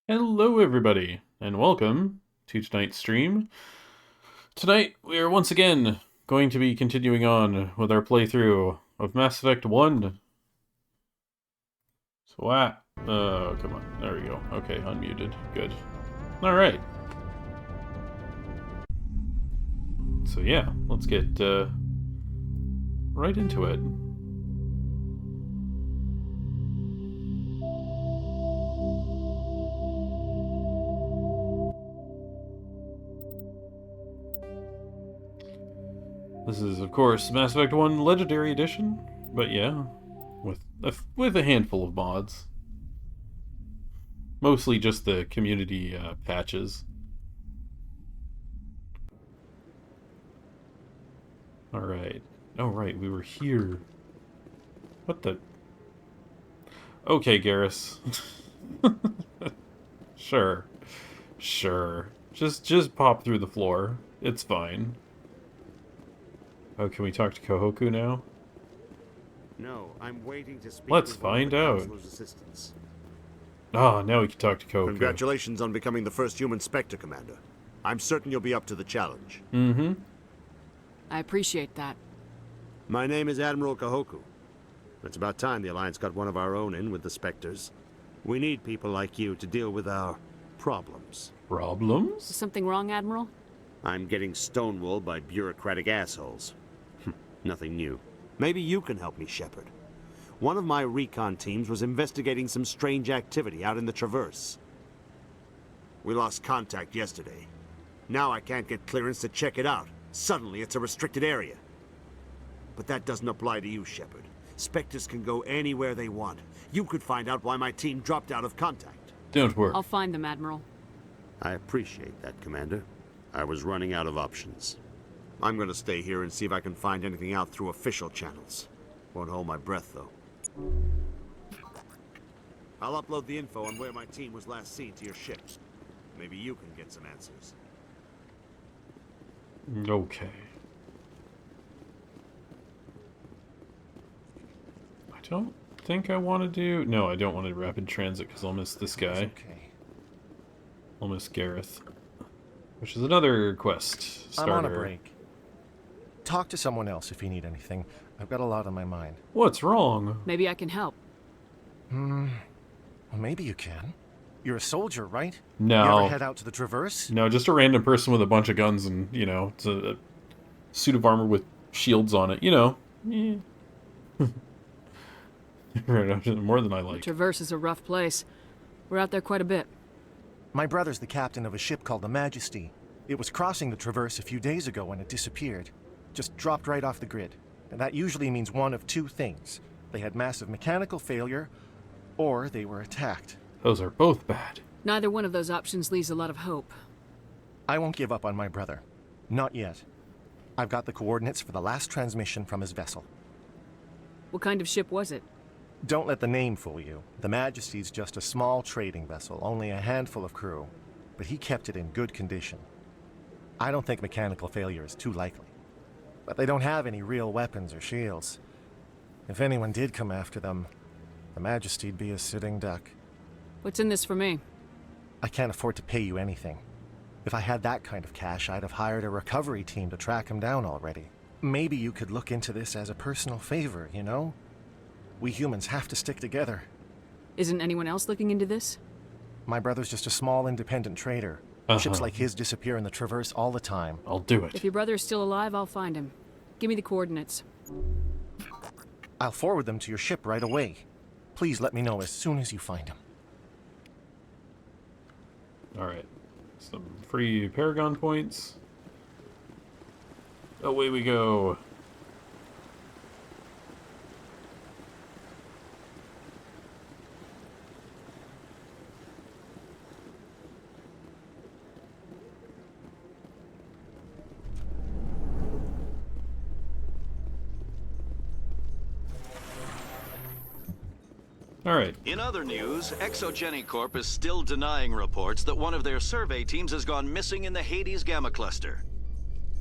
Hello, everybody, and welcome to tonight's stream. Tonight, we are once again going to be continuing on with our playthrough of Mass Effect 1. So, oh, come on. There we go. Okay, unmuted. Good. Alright. So, yeah, let's get right into it. This is, of course, Mass Effect 1 Legendary Edition, but yeah, with a handful of mods. Mostly just the community patches. Alright. Oh, right, we were here. What the... Okay, Garrus. Sure. Sure. Just pop through the floor. It's fine. Oh, can we talk to Kohoku now? No, I'm waiting to speak Let's with one of find the out. Councilor's assistants. Ah, now we can talk to Kohoku. Congratulations on becoming the first human Spectre, Commander. I'm certain you'll be up to the challenge. Mm-hmm. I appreciate that. My name is Admiral Kohoku. It's about time the Alliance got one of our own in with the Spectres. We need people like you to deal with our problems. Problems? Is something wrong, Admiral? I'm getting stonewalled by bureaucratic assholes. Nothing new. Maybe you can help me, Shepard. One of my recon teams was investigating some strange activity out in the Traverse. We lost contact yesterday. Now I can't get clearance to check it out. Suddenly it's a restricted area. But that doesn't apply to you, Shepard. Spectres can go anywhere they want. You could find out why my team dropped out of contact. Don't worry. I'll find them, Admiral. I appreciate that, Commander. I was running out of options. I'm gonna stay here and see if I can find anything out through official channels. Won't hold my breath, though. I'll upload the info on where my team was last seen to your ship. Maybe you can get some answers. Okay. I don't think I want to do... No, I don't want to rapid transit because I'll miss this guy. Okay. I'll miss Gareth. Which is another quest starter. I'm on a break. Talk to someone else if you need anything. I've got a lot on my mind. What's wrong? Maybe I can help. Well, maybe you can. You're a soldier, right? No. You ever head out to the Traverse? No, just a random person with a bunch of guns and, you know, it's a suit of armor with shields on it. You know. More than I like. Traverse is a rough place. We're out there quite a bit. My brother's the captain of a ship called the Majesty. It was crossing the Traverse a few days ago when it disappeared. Just dropped right off the grid. And that usually means one of two things. They had massive mechanical failure, or they were attacked. Those are both bad. Neither one of those options leaves a lot of hope. I won't give up on my brother. Not yet. I've got the coordinates for the last transmission from his vessel. What kind of ship was it? Don't let the name fool you. The Majesty's just a small trading vessel, only a handful of crew. But he kept it in good condition. I don't think mechanical failure is too likely. But they don't have any real weapons or shields. If anyone did come after them, the Majesty'd be a sitting duck. What's in this for me? I can't afford to pay you anything. If I had that kind of cash, I'd have hired a recovery team to track him down already. Maybe you could look into this as a personal favor, you know? We humans have to stick together. Isn't anyone else looking into this? My brother's just a small independent trader. Ships like his disappear in the Traverse all the time. I'll do it. If your brother is still alive, I'll find him. Give me the coordinates. I'll forward them to your ship right away. Please let me know as soon as you find him. Alright. Some free Paragon points. Away we go. Alright. In other news, Exogeny Corp is still denying reports that one of their survey teams has gone missing in the Hades Gamma Cluster.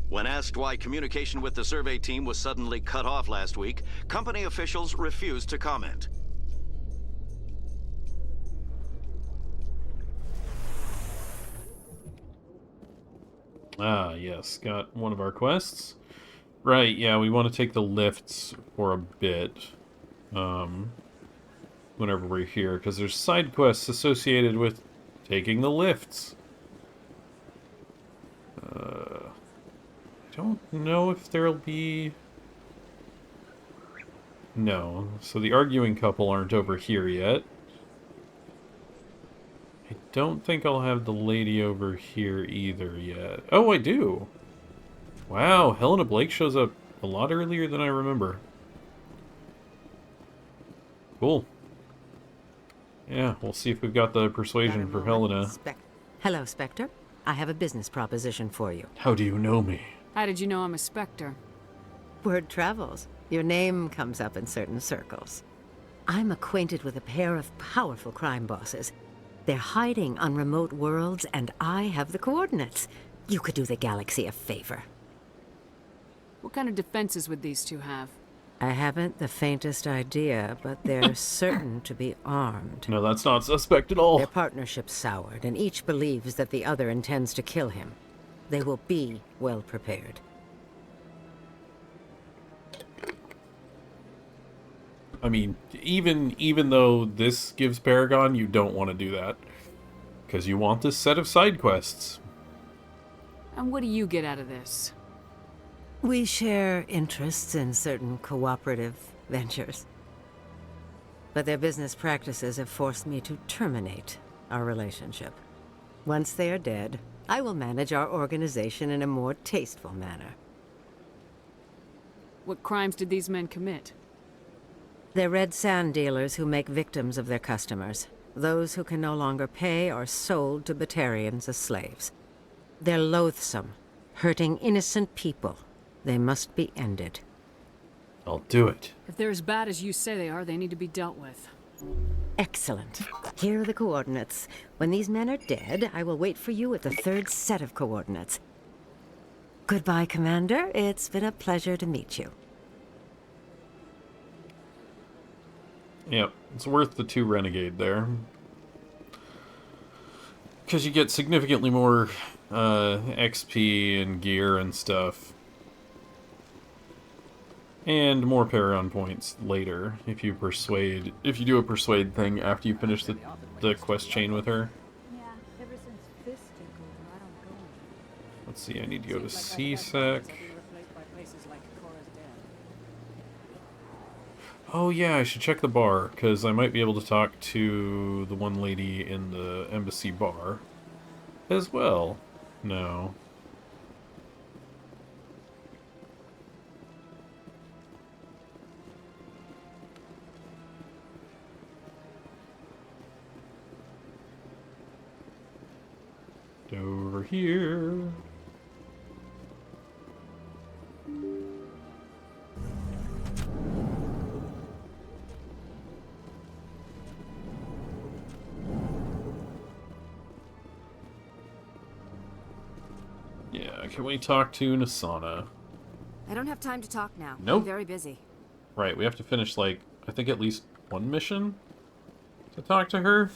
When asked why communication with the survey team was suddenly cut off last week, company officials refused to comment. Ah, yes, got one of our quests. Right, yeah, we want to take the lifts for a bit. Whenever we're here, because there's side quests associated with taking the lifts. I don't know if there'll be... No, so the arguing couple aren't over here yet. I don't think I'll have the lady over here either yet. Oh, I do! Wow, Helena Blake shows up a lot earlier than I remember. Cool. Yeah, we'll see if we've got the persuasion for Helena. Hello, Spectre. I have a business proposition for you. How do you know me? How did you know I'm a Spectre? Word travels. Your name comes up in certain circles. I'm acquainted with a pair of powerful crime bosses. They're hiding on remote worlds, and I have the coordinates. You could do the galaxy a favor. What kind of defenses would these two have? I haven't the faintest idea, but they're certain to be armed. No, that's not suspect at all. Their partnership's soured, and each believes that the other intends to kill him. They will be well prepared. I mean, even though this gives Paragon, you don't want to do that. Because you want this set of side quests. And what do you get out of this? We share interests in certain cooperative ventures. But their business practices have forced me to terminate our relationship. Once they are dead, I will manage our organization in a more tasteful manner. What crimes did these men commit? They're red sand dealers who make victims of their customers. Those who can no longer pay are sold to Batarians as slaves. They're loathsome, hurting innocent people. They must be ended. I'll do it. If they're as bad as you say they are, they need to be dealt with. Excellent. Here are the coordinates. When these men are dead, I will wait for you at the third set of coordinates. Goodbye, Commander. It's been a pleasure to meet you. Yep, it's worth the 2 Renegade there. Because you get significantly more XP and gear and stuff. And more Paragon points later if you do a persuade thing after you finish the quest chain with her. Yeah, ever since this takeover, I don't go anywhere. Let's see, I need to go to Seems like CSEC. our headquarters will be replaced by places like Cora's Den. Oh yeah, I should check the bar, because I might be able to talk to the one lady in the embassy bar as well. No. Over here. Yeah, can we talk to Nasana? I don't have time to talk now. Nope. I'm very busy. Right, we have to finish, like, I think at least one mission to talk to her.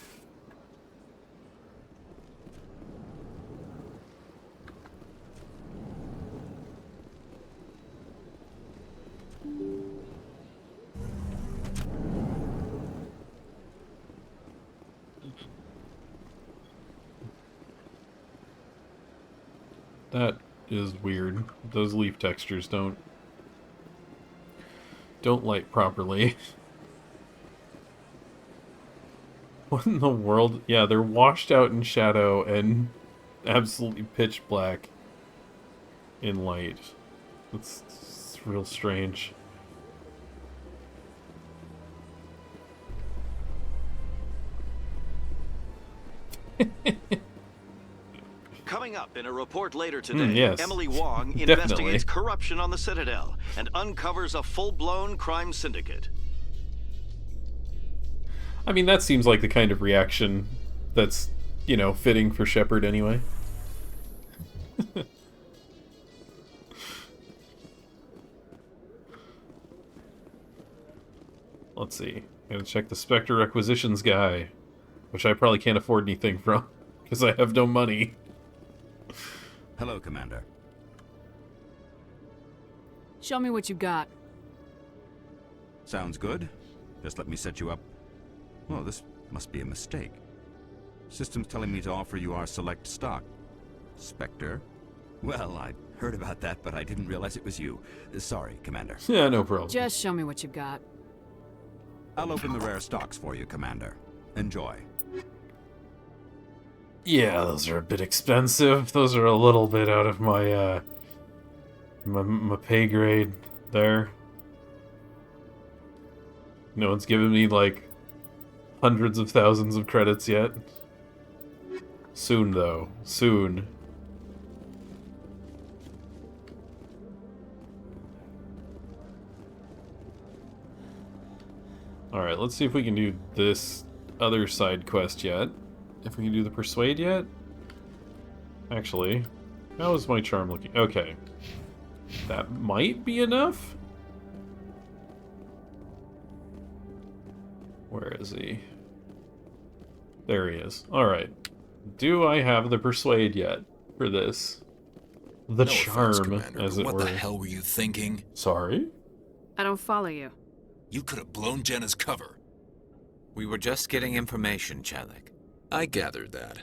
That is weird. Those leaf textures don't light properly. What in the world? Yeah, they're washed out in shadow and absolutely pitch black in light. It's real strange. Coming up in a report later today, yes. Emily Wong Definitely. investigates corruption on the Citadel and uncovers a full-blown crime syndicate. I mean, that seems like the kind of reaction that's, you know, fitting for Shepard anyway. Let's see. Gotta check the Spectre requisitions guy, which I probably can't afford anything from, because I have no money. Hello, Commander. Show me what you got. Sounds good. Just let me set you up. Oh, this must be a mistake. System's telling me to offer you our select stock. Spectre? Well, I heard about that, but I didn't realize it was you. Sorry, Commander. Yeah, no problem. Just show me what you got. I'll open the rare stocks for you, Commander. Enjoy. Yeah, those are a bit expensive. Those are a little bit out of my my pay grade there. No one's given me like hundreds of thousands of credits yet. Soon though, soon. Alright, let's see if we can do this other side quest yet. If we can do the persuade yet? Actually, how is my charm looking? Okay. That might be enough? Where is he? There he is. Alright. Do I have the persuade yet for this? The No charm, offense, Commander, as but it what were. the hell were you thinking? Sorry? I don't follow you. You could have blown Jenna's cover. We were just getting information, Chalik. I gathered that.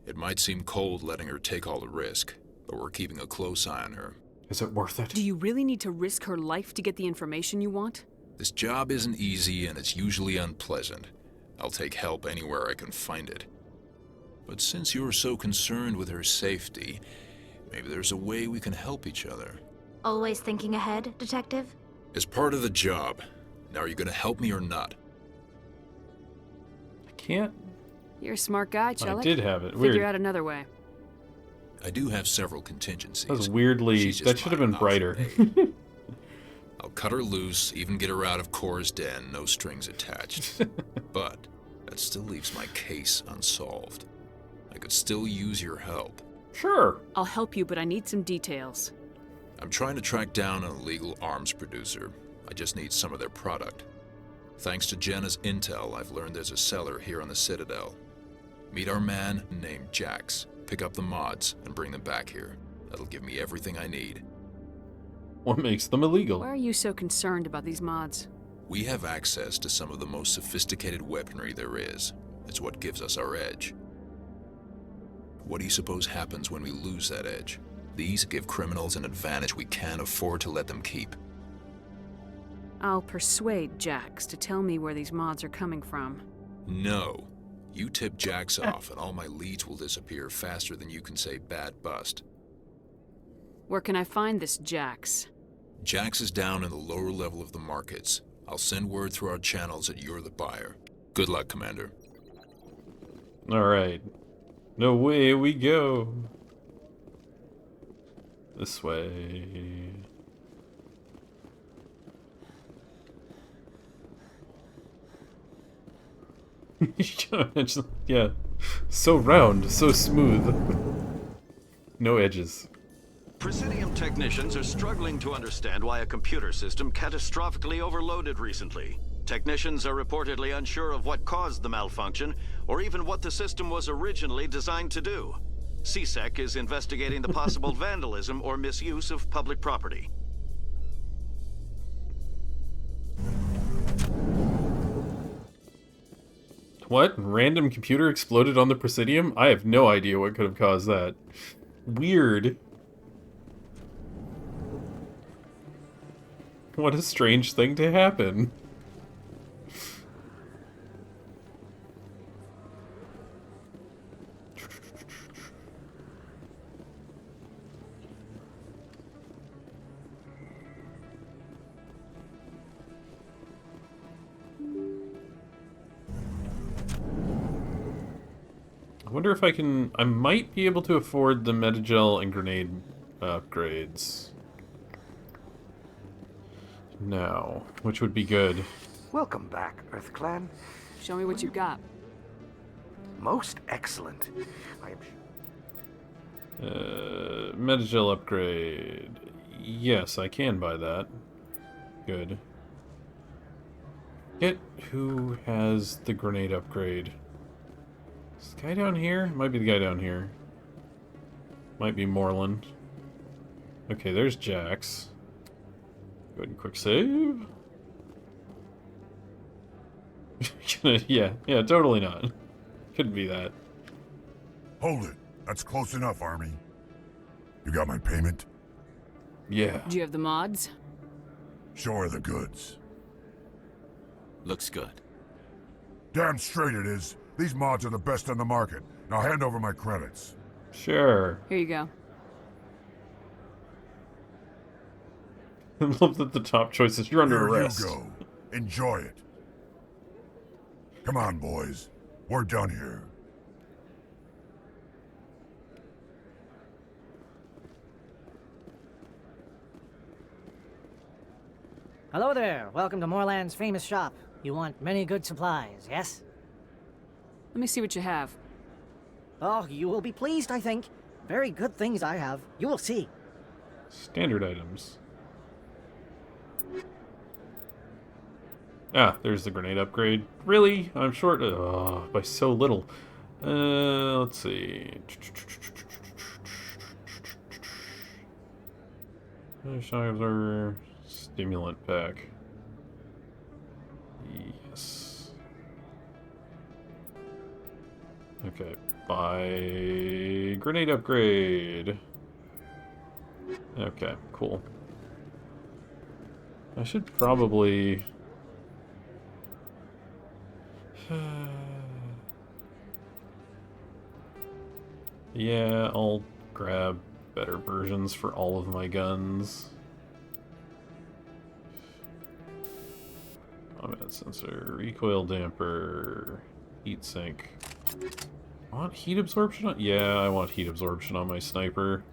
It might seem cold letting her take all the risk, but we're keeping a close eye on her. Is it worth it? Do you really need to risk her life to get the information you want? This job isn't easy and it's usually unpleasant. I'll take help anywhere I can find it. But since you're so concerned with her safety, maybe there's a way we can help each other. Always thinking ahead, Detective? As part of the job. Now, are you going to help me or not? I can't. You're a smart guy, Chalik. I did have it. Figure Weird. out another way. I do have several contingencies. That was weirdly. She's just That should have my been brighter. option A. I'll cut her loose, even get her out of Kor's den, no strings attached. But that still leaves my case unsolved. I could still use your help. Sure. I'll help you, but I need some details. I'm trying to track down an illegal arms producer. I just need some of their product. Thanks to Jenna's intel, I've learned there's a seller here on the Citadel. Meet our man named Jax. Pick up the mods and bring them back here. That'll give me everything I need. What makes them illegal? Why are you so concerned about these mods? We have access to some of the most sophisticated weaponry there is. It's what gives us our edge. What do you suppose happens when we lose that edge? These give criminals an advantage we can't afford to let them keep. I'll persuade Jax to tell me where these mods are coming from. No. You tip Jax off and all my leads will disappear faster than you can say bad bust. Where can I find this Jax? Jax is down in the lower level of the markets. I'll send word through our channels that you're the buyer. Good luck, Commander. Alright. No way we go. This way. Yeah. So round, so smooth. No edges. Presidium technicians are struggling to understand why a computer system catastrophically overloaded recently. Technicians are reportedly unsure of what caused the malfunction, or even what the system was originally designed to do. CSEC is investigating the possible vandalism or misuse of public property. What? Random computer exploded on the Presidium? I have no idea what could have caused that. Weird. What a strange thing to happen. I wonder if I might be able to afford the Metagel and grenade upgrades. Now, which would be good. Welcome back, EarthClan. Show me what you got. Most excellent. I am Metagel upgrade. Yes, I can buy that. Good. Get who has the grenade upgrade. Is the guy down here? Might be the guy down here. Might be Moreland. Okay, there's Jax. Go ahead and quick save. yeah, totally not. Couldn't be that. Hold it. That's close enough, Army. You got my payment? Yeah. Do you have the mods? Show her the goods. Looks good. Damn straight it is. These mods are the best on the market. Now hand over my credits. Sure. Here you go. I love that the top choice is you're under Here arrest. you go. Enjoy it. Come on, boys. We're done here. Hello there. Welcome to Moorland's famous shop. You want many good supplies, yes? Let me see what you have. Oh, you will be pleased, I think. Very good things I have. You will see. Standard items. Ah, there's the grenade upgrade. Really? I'm short by so little. Let's see. Shock absorber, stimulant pack. Yes. Okay, buy grenade upgrade. Okay, cool. I should probably... yeah, I'll grab better versions for all of my guns. Combat sensor, recoil damper, heat sink. I want heat absorption on... yeah, I want heat absorption on my sniper.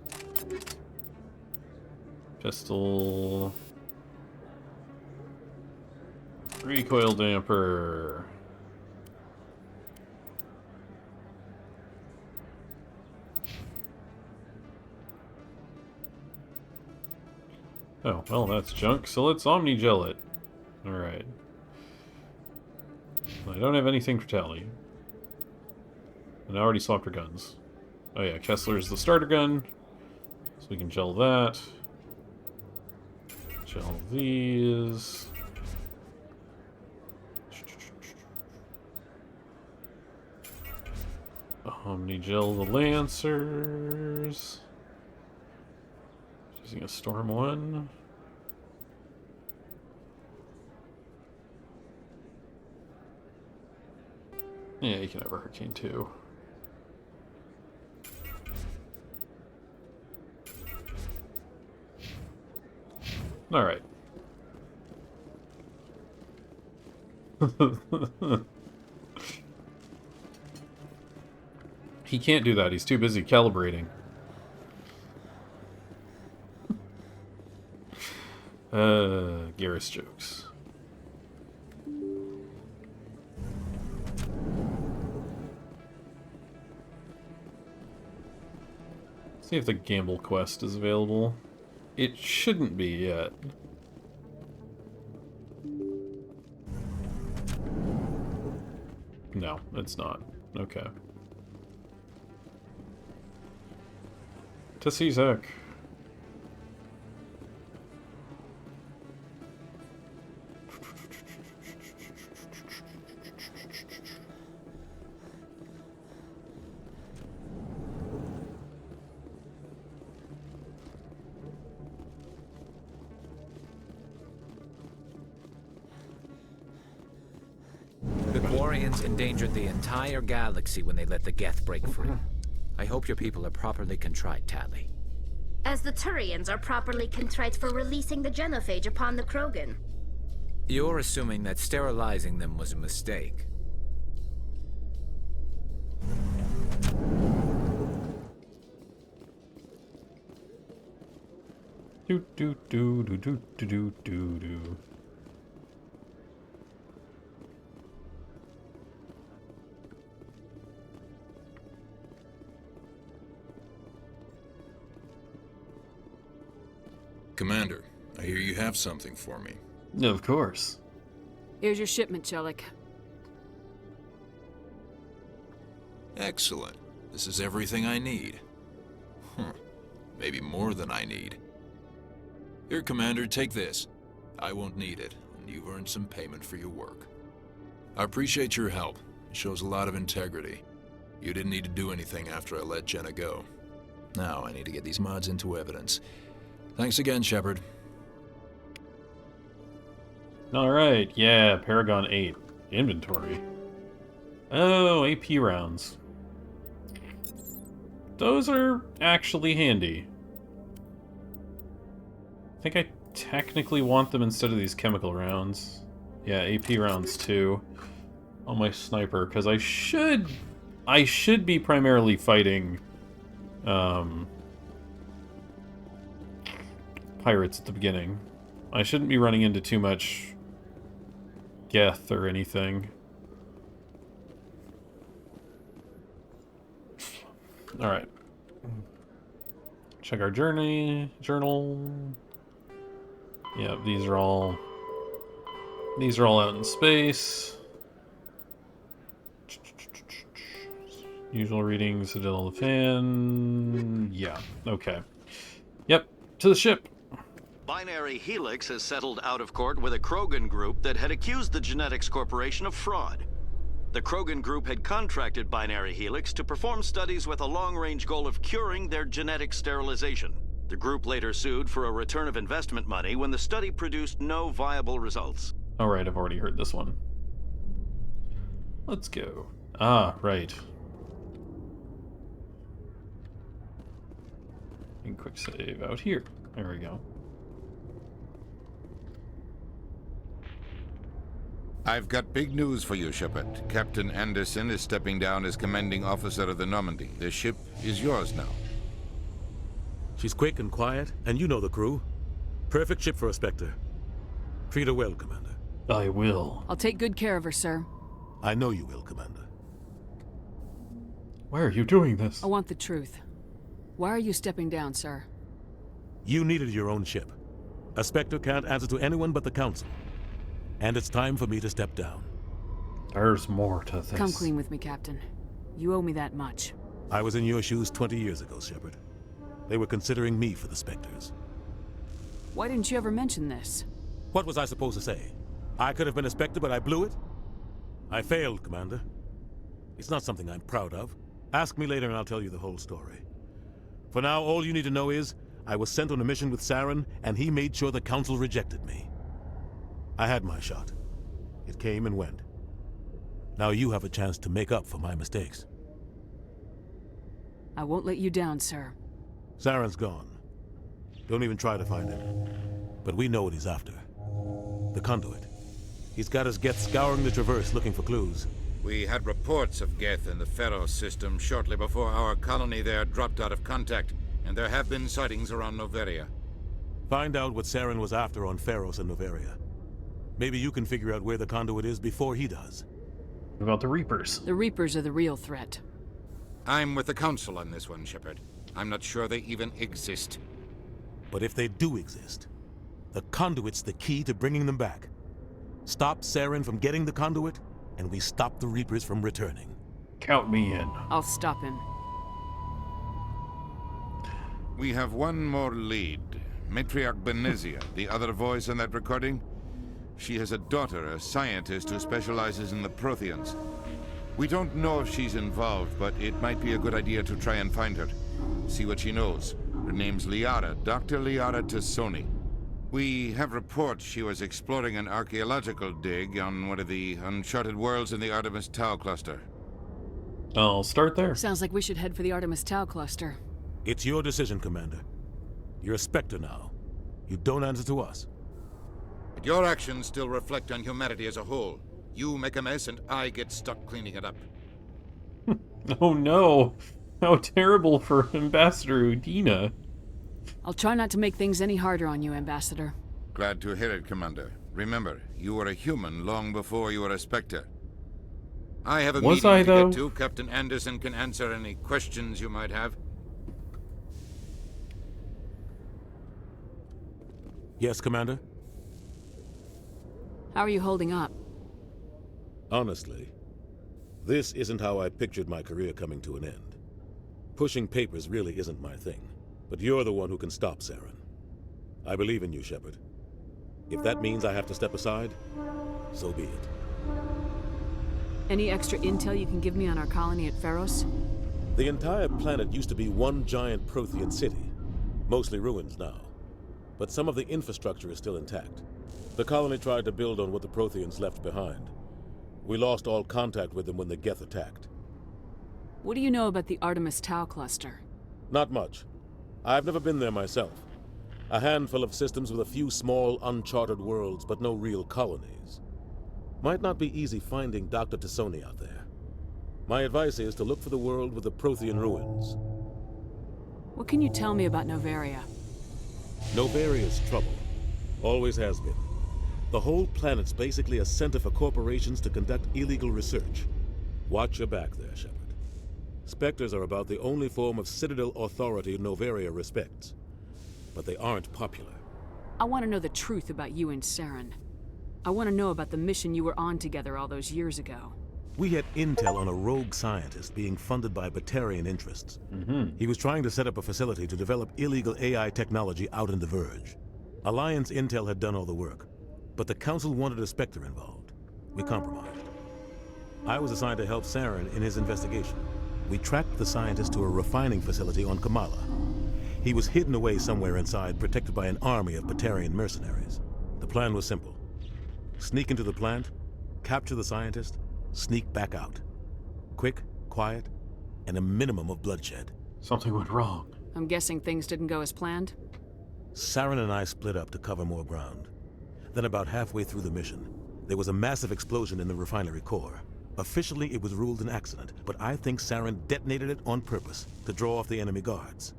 Pistol. Recoil damper. Oh, well, that's junk, so let's Omni-Gel it. Alright. I don't have anything for Tally. And I already swapped her guns. Oh yeah, Kessler's the starter gun. So we can gel that. Gel these. Omni-Gel the Lancers. Using a Storm 1. Yeah, you can have a Hurricane 2. Alright. He can't do that, he's too busy calibrating. Garrus jokes. See if the gamble quest is available. It shouldn't be yet. No, it's not. Okay. To Czech. The Quarians endangered the entire galaxy when they let the Geth break free. I hope your people are properly contrite, Tally. As the Turians are properly contrite for releasing the genophage upon the Krogan. You're assuming that sterilizing them was a mistake. Do do do do do do do do do. Commander, I hear you have something for me. Of course. Here's your shipment, Chelik. Excellent. This is everything I need. Maybe more than I need. Here, Commander, take this. I won't need it, and you've earned some payment for your work. I appreciate your help. It shows a lot of integrity. You didn't need to do anything after I let Jenna go. Now I need to get these mods into evidence. Thanks again, Shepard. Alright, yeah, Paragon 8. Inventory. Oh, AP rounds. Those are actually handy. I think I technically want them instead of these chemical rounds. Yeah, AP rounds too. On my sniper, because I should be primarily fighting pirates at the beginning. I shouldn't be running into too much Geth or anything. Alright. Check our journal. Yeah, these are all out in space. Usual readings, Citadel of the Fan. Yeah, okay. Yep, to the ship. Binary Helix has settled out of court with a Krogan group that had accused the Genetics Corporation of fraud. The Krogan group had contracted Binary Helix to perform studies with a long-range goal of curing their genetic sterilization. The group later sued for a return of investment money when the study produced no viable results. Alright, I've already heard this one. Let's go. Ah, right. And quick save out here. There we go. I've got big news for you, Shepard. Captain Anderson is stepping down as commanding officer of the Normandy. The ship is yours now. She's quick and quiet, and you know the crew. Perfect ship for a Spectre. Treat her well, Commander. I will. I'll take good care of her, sir. I know you will, Commander. Why are you doing this? I want the truth. Why are you stepping down, sir? You needed your own ship. A Spectre can't answer to anyone but the Council. And it's time for me to step down. There's more to this. Come clean with me, Captain. You owe me that much. I was in your shoes 20 years ago, Shepard. They were considering me for the Spectres. Why didn't you ever mention this? What was I supposed to say? I could have been a Spectre, but I blew it? I failed, Commander. It's not something I'm proud of. Ask me later and I'll tell you the whole story. For now, all you need to know is, I was sent on a mission with Saren, and he made sure the Council rejected me. I had my shot. It came and went. Now you have a chance to make up for my mistakes. I won't let you down, sir. Saren's gone. Don't even try to find him. But we know what he's after. The conduit. He's got his Geth scouring the Traverse looking for clues. We had reports of Geth in the Pharos system shortly before our colony there dropped out of contact, and there have been sightings around Noveria. Find out what Saren was after on Pharos and Noveria. Maybe you can figure out where the conduit is before he does. What about the Reapers? The Reapers are the real threat. I'm with the Council on this one, Shepard. I'm not sure they even exist. But if they do exist, the conduit's the key to bringing them back. Stop Saren from getting the conduit, and we stop the Reapers from returning. Count me in. I'll stop him. We have one more lead. Matriarch Benezia, the other voice in that recording. She has a daughter, a scientist who specializes in the Protheans. We don't know if she's involved, but it might be a good idea to try and find her. See what she knows. Her name's Liara, Dr. Liara Tassoni. We have reports she was exploring an archaeological dig on one of the uncharted worlds in the Artemis Tau cluster. I'll start there. Sounds like we should head for the Artemis Tau cluster. It's your decision, Commander. You're a Spectre now. You don't answer to us. But your actions still reflect on humanity as a whole. You make a mess and I get stuck cleaning it up. Oh no! How terrible for Ambassador Udina. I'll try not to make things any harder on you, Ambassador. Glad to hear it, Commander. Remember, you were a human long before you were a Spectre. I have a meeting to get to. Captain Anderson can answer any questions you might have. Yes, Commander? How are you holding up? Honestly, this isn't how I pictured my career coming to an end. Pushing papers really isn't my thing, but you're the one who can stop Saren. I believe in you, Shepard. If that means I have to step aside, so be it. Any extra intel you can give me on our colony at Feros? The entire planet used to be one giant Prothean city, mostly ruins now. But some of the infrastructure is still intact. The colony tried to build on what the Protheans left behind. We lost all contact with them when the Geth attacked. What do you know about the Artemis Tau cluster? Not much. I've never been there myself. A handful of systems with a few small, uncharted worlds, but no real colonies. Might not be easy finding Dr. T'Soni out there. My advice is to look for the world with the Prothean ruins. What can you tell me about Noveria? Novaria's trouble. Always has been. The whole planet's basically a center for corporations to conduct illegal research. Watch your back there, Shepard. Spectres are about the only form of Citadel authority Noveria respects. But they aren't popular. I want to know the truth about you and Saren. I want to know about the mission you were on together all those years ago. We had intel on a rogue scientist being funded by Batarian interests. He was trying to set up a facility to develop illegal AI technology out in the Verge. Alliance intel had done all the work, but the Council wanted a Spectre involved. We compromised. I was assigned to help Saren in his investigation. We tracked the scientist to a refining facility on Kamala. He was hidden away somewhere inside, protected by an army of Batarian mercenaries. The plan was simple. Sneak into the plant, capture the scientist, sneak back out. Quick, quiet, and a minimum of bloodshed. Something went wrong. I'm guessing things didn't go as planned? Saren and I split up to cover more ground. Then about halfway through the mission, there was a massive explosion in the refinery core. Officially, it was ruled an accident, but I think Saren detonated it on purpose to draw off the enemy guards.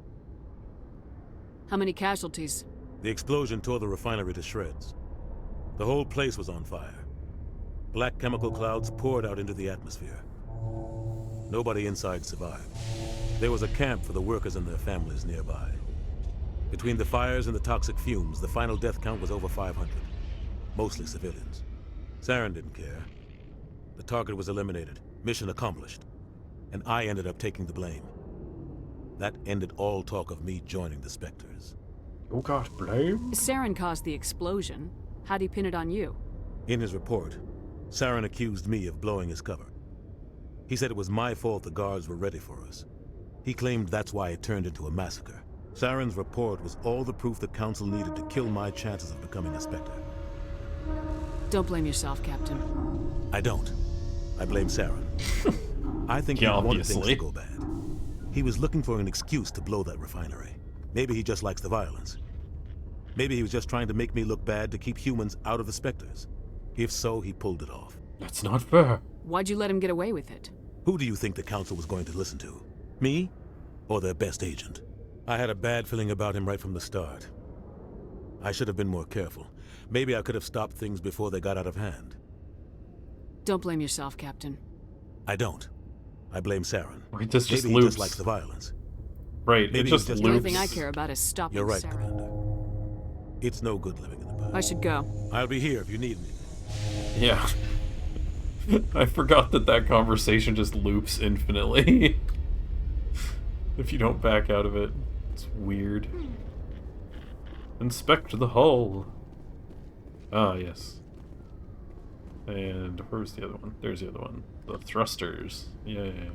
How many casualties? The explosion tore the refinery to shreds. The whole place was on fire. Black chemical clouds poured out into the atmosphere. Nobody inside survived. There was a camp for the workers and their families nearby. Between the fires and the toxic fumes, the final death count was over 500. Mostly civilians. Saren didn't care. The target was eliminated, mission accomplished. And I ended up taking the blame. That ended all talk of me joining the Spectres. You got blame? Saren caused the explosion. How'd he pin it on you? In his report, Saren accused me of blowing his cover. He said it was my fault the guards were ready for us. He claimed that's why it turned into a massacre. Saren's report was all the proof the Council needed to kill my chances of becoming a Spectre. Don't blame yourself, Captain. I don't. I blame Saren. I think he wanted things to go bad. He was looking for an excuse to blow that refinery. Maybe he just likes the violence. Maybe he was just trying to make me look bad to keep humans out of the Spectres. If so, he pulled it off. That's not fair. Why'd you let him get away with it? Who do you think the Council was going to listen to? Me? Or their best agent? I had a bad feeling about him right from the start. I should have been more careful. Maybe I could have stopped things before they got out of hand. Don't blame yourself, Captain. I don't. I blame Saren. Wait, this just Maybe loops. he just likes the violence. Right, Maybe it just The loops. only thing I care about is stopping You're right, Saren. Commander. It's no good living in the past. I should go. I'll be here if you need me. Yeah. I forgot that conversation just loops infinitely. If you don't back out of it. It's weird. Inspect the hull. Ah, yes. And where's the other one? There's the other one. The thrusters. Yay.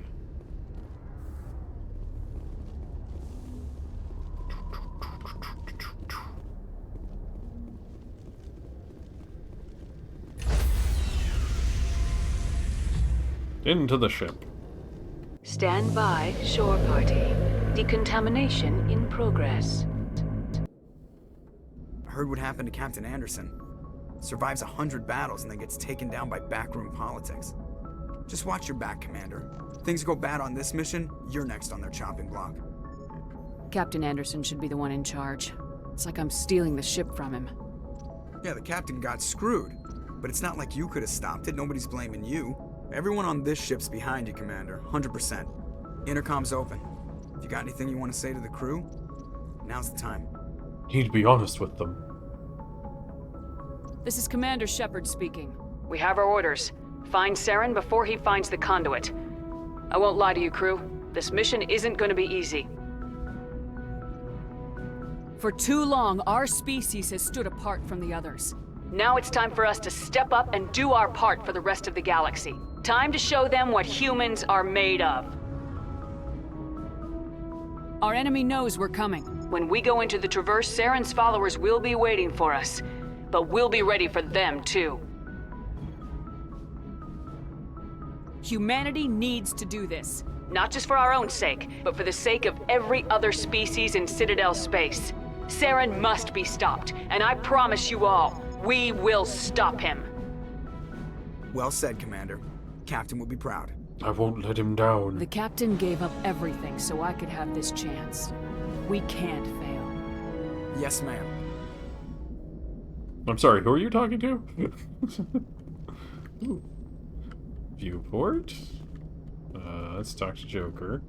Into the ship. Stand by, shore party. Decontamination in progress. I heard what happened to Captain Anderson. Survives 100 battles and then gets taken down by backroom politics. Just watch your back, Commander. Things go bad on this mission, you're next on their chopping block. Captain Anderson should be the one in charge. It's like I'm stealing the ship from him. Yeah, the captain got screwed. But it's not like you could have stopped it. Nobody's blaming you. Everyone on this ship's behind you, Commander. 100%. Intercom's open. If you got anything you want to say to the crew, now's the time. You need to be honest with them. This is Commander Shepard speaking. We have our orders. Find Saren before he finds the conduit. I won't lie to you, crew. This mission isn't going to be easy. For too long, our species has stood apart from the others. Now it's time for us to step up and do our part for the rest of the galaxy. Time to show them what humans are made of. Our enemy knows we're coming. When we go into the Traverse, Saren's followers will be waiting for us. But we'll be ready for them, too. Humanity needs to do this. Not just for our own sake, but for the sake of every other species in Citadel space. Saren must be stopped, and I promise you all, we will stop him. Well said, Commander. Captain will be proud. I won't let him down. The Captain gave up everything so I could have this chance. We can't fail. Yes, ma'am. I'm sorry, who are you talking to? Viewport? Let's talk to Joker.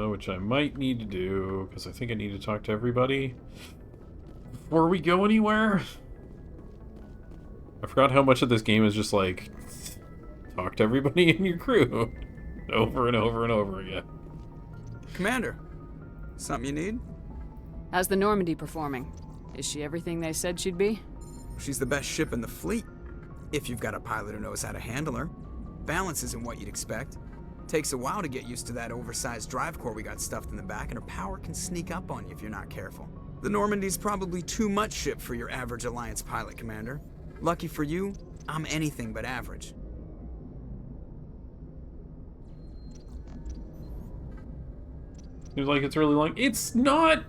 Which I might need to do, because I think I need to talk to everybody before we go anywhere. I forgot how much of this game is just like, talk to everybody in your crew. Over and over and over again. Commander, something you need? How's the Normandy performing? Is she everything they said she'd be? She's the best ship in the fleet. If you've got a pilot who knows how to handle her. Balance isn't what you'd expect. Takes a while to get used to that oversized drive core we got stuffed in the back, and her power can sneak up on you if you're not careful. The Normandy's probably too much ship for your average Alliance pilot, Commander. Lucky for you, I'm anything but average. Seems like it's really long. It's not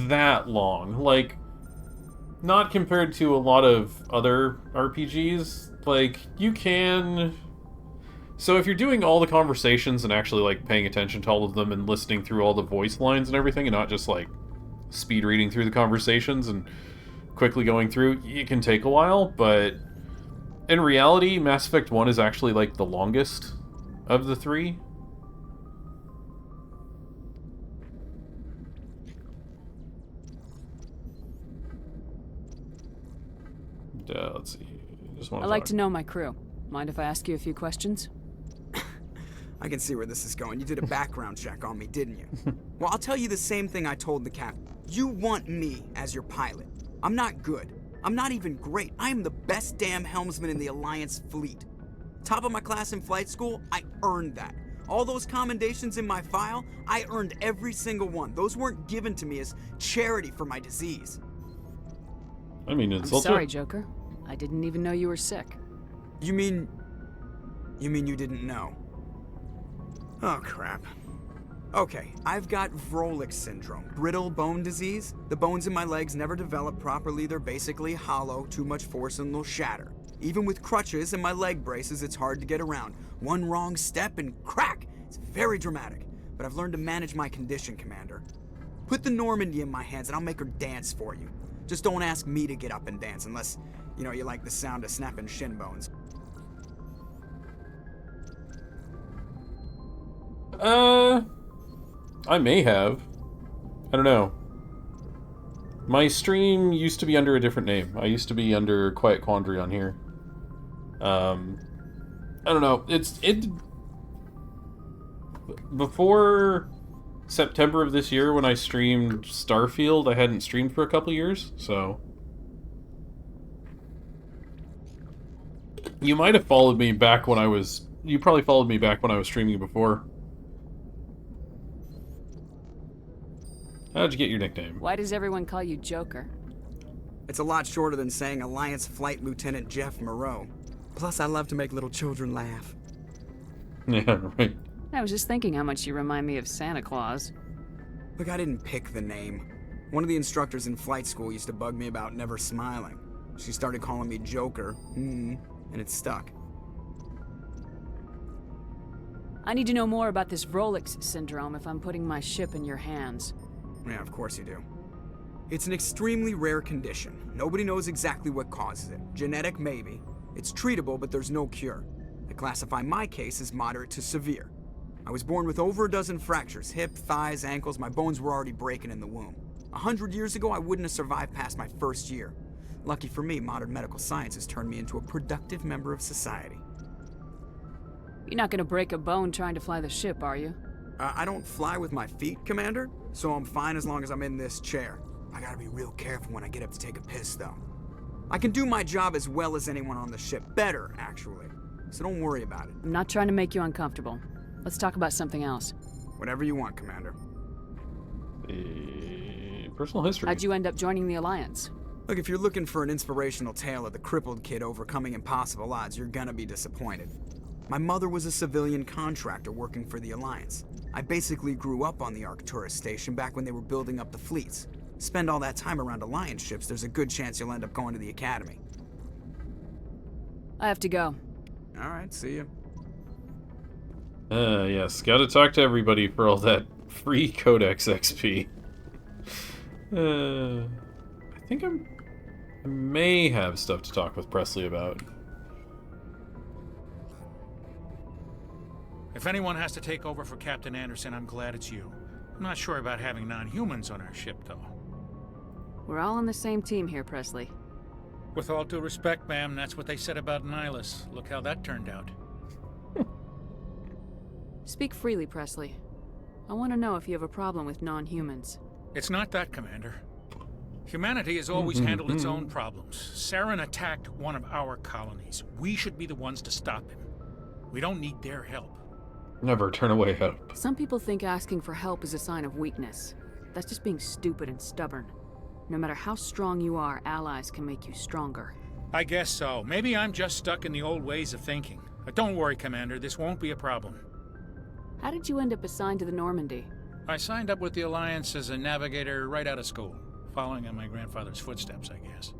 that long. Like, not compared to a lot of other RPGs. Like, you can... So if you're doing all the conversations and actually, like, paying attention to all of them and listening through all the voice lines and everything, and not just, like, speed reading through the conversations and quickly going through, it can take a while, but in reality, Mass Effect 1 is actually, like, the longest of the three. Let's see. I'd like to know my crew. Mind if I ask you a few questions? I can see where this is going. You did a background check on me, didn't you? Well, I'll tell you the same thing I told the captain. You want me as your pilot. I'm not good. I'm not even great. I am the best damn helmsman in the Alliance fleet. Top of my class in flight school, I earned that. All those commendations in my file, I earned every single one. Those weren't given to me as charity for my disease. I mean, it's I'm sorry, Joker. I didn't even know you were sick. You mean you didn't know? Oh, crap. Okay, I've got Vrolik syndrome, brittle bone disease. The bones in my legs never develop properly. They're basically hollow, too much force and they'll shatter. Even with crutches and my leg braces, it's hard to get around. One wrong step and crack! It's very dramatic. But I've learned to manage my condition, Commander. Put the Normandy in my hands and I'll make her dance for you. Just don't ask me to get up and dance unless, you know, you like the sound of snapping shin bones. I may have. I don't know. My stream used to be under a different name. I used to be under Quiet Quandary on here. I don't know. Before September of this year, when I streamed Starfield, I hadn't streamed for a couple years, so... You might have followed me back when I was... You probably followed me back when I was streaming before. How'd you get your nickname? Why does everyone call you Joker? It's a lot shorter than saying Alliance Flight Lieutenant Jeff Moreau. Plus, I love to make little children laugh. Yeah, right. I was just thinking how much you remind me of Santa Claus. Look, I didn't pick the name. One of the instructors in flight school used to bug me about never smiling. She started calling me Joker, and it stuck. I need to know more about this Vrolik syndrome if I'm putting my ship in your hands. Yeah, of course you do. It's an extremely rare condition. Nobody knows exactly what causes it. Genetic, maybe. It's treatable, but there's no cure. They classify my case as moderate to severe. I was born with over a dozen fractures, hip, thighs, ankles. My bones were already breaking in the womb. 100 years ago, I wouldn't have survived past my first year. Lucky for me, modern medical science has turned me into a productive member of society. You're not gonna break a bone trying to fly the ship, are you? I don't fly with my feet, Commander, so I'm fine as long as I'm in this chair. I gotta be real careful when I get up to take a piss, though. I can do my job as well as anyone on the ship. Better, actually. So don't worry about it. I'm not trying to make you uncomfortable. Let's talk about something else. Whatever you want, Commander. Personal history. How'd you end up joining the Alliance? Look, if you're looking for an inspirational tale of the crippled kid overcoming impossible odds, you're gonna be disappointed. My mother was a civilian contractor working for the Alliance. I basically grew up on the Arcturus station back when they were building up the fleets. Spend all that time around Alliance ships, there's a good chance you'll end up going to the Academy. I have to go. Alright, see you. Yes, gotta talk to everybody for all that free Codex XP. I think I may have stuff to talk with Presley about. If anyone has to take over for Captain Anderson, I'm glad it's you. I'm not sure about having non-humans on our ship, though. We're all on the same team here, Presley. With all due respect, ma'am, that's what they said about Nihilus. Look how that turned out. Speak freely, Presley. I want to know if you have a problem with non-humans. It's not that, Commander. Humanity has always handled its own problems. Saren attacked one of our colonies. We should be the ones to stop him. We don't need their help. Never turn away help. Some people think asking for help is a sign of weakness. That's just being stupid and stubborn. No matter how strong you are, allies can make you stronger. I guess so. Maybe I'm just stuck in the old ways of thinking. But don't worry, Commander. This won't be a problem. How did you end up assigned to the Normandy? I signed up with the Alliance as a navigator right out of school, following in my grandfather's footsteps, I guess.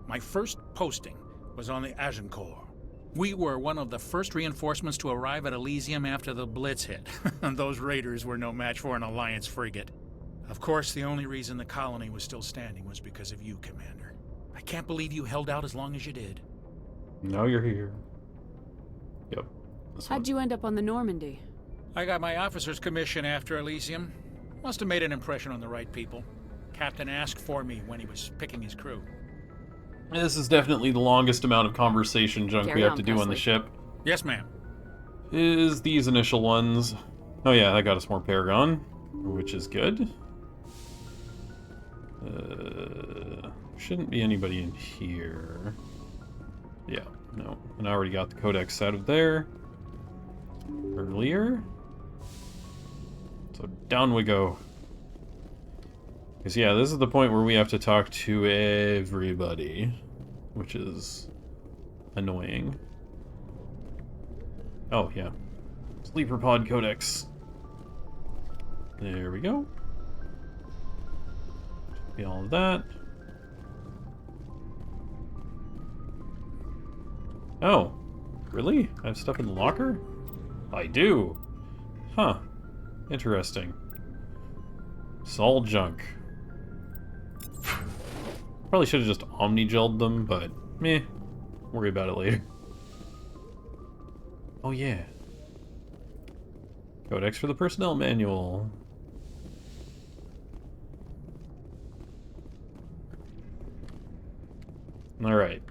My first posting was on the Agincourt. We were one of the first reinforcements to arrive at Elysium after the Blitz hit. Those raiders were no match for an Alliance frigate. Of course, the only reason the colony was still standing was because of you, Commander. I can't believe you held out as long as you did. Now you're here. Yep. How'd you end up on the Normandy? I got my officer's commission after Elysium. Must have made an impression on the right people. Captain asked for me when he was picking his crew. This is definitely the longest amount of conversation junk we have to do on the ship. Yes, ma'am. Is these initial ones. Oh yeah, that got us more Paragon, which is good. Shouldn't be anybody in here. Yeah, no. And I already got the Codex out of there earlier. So down we go. Because yeah, this is the point where we have to talk to everybody, which is annoying. Oh yeah, Sleeper Pod Codex. There we go. Should be all of that. Oh, really? I have stuff in the locker? I do. Huh. Interesting. It's all junk. Probably should have just Omni-Gelled them, but meh. Worry about it later. Oh yeah. Codex for the personnel manual. Alright.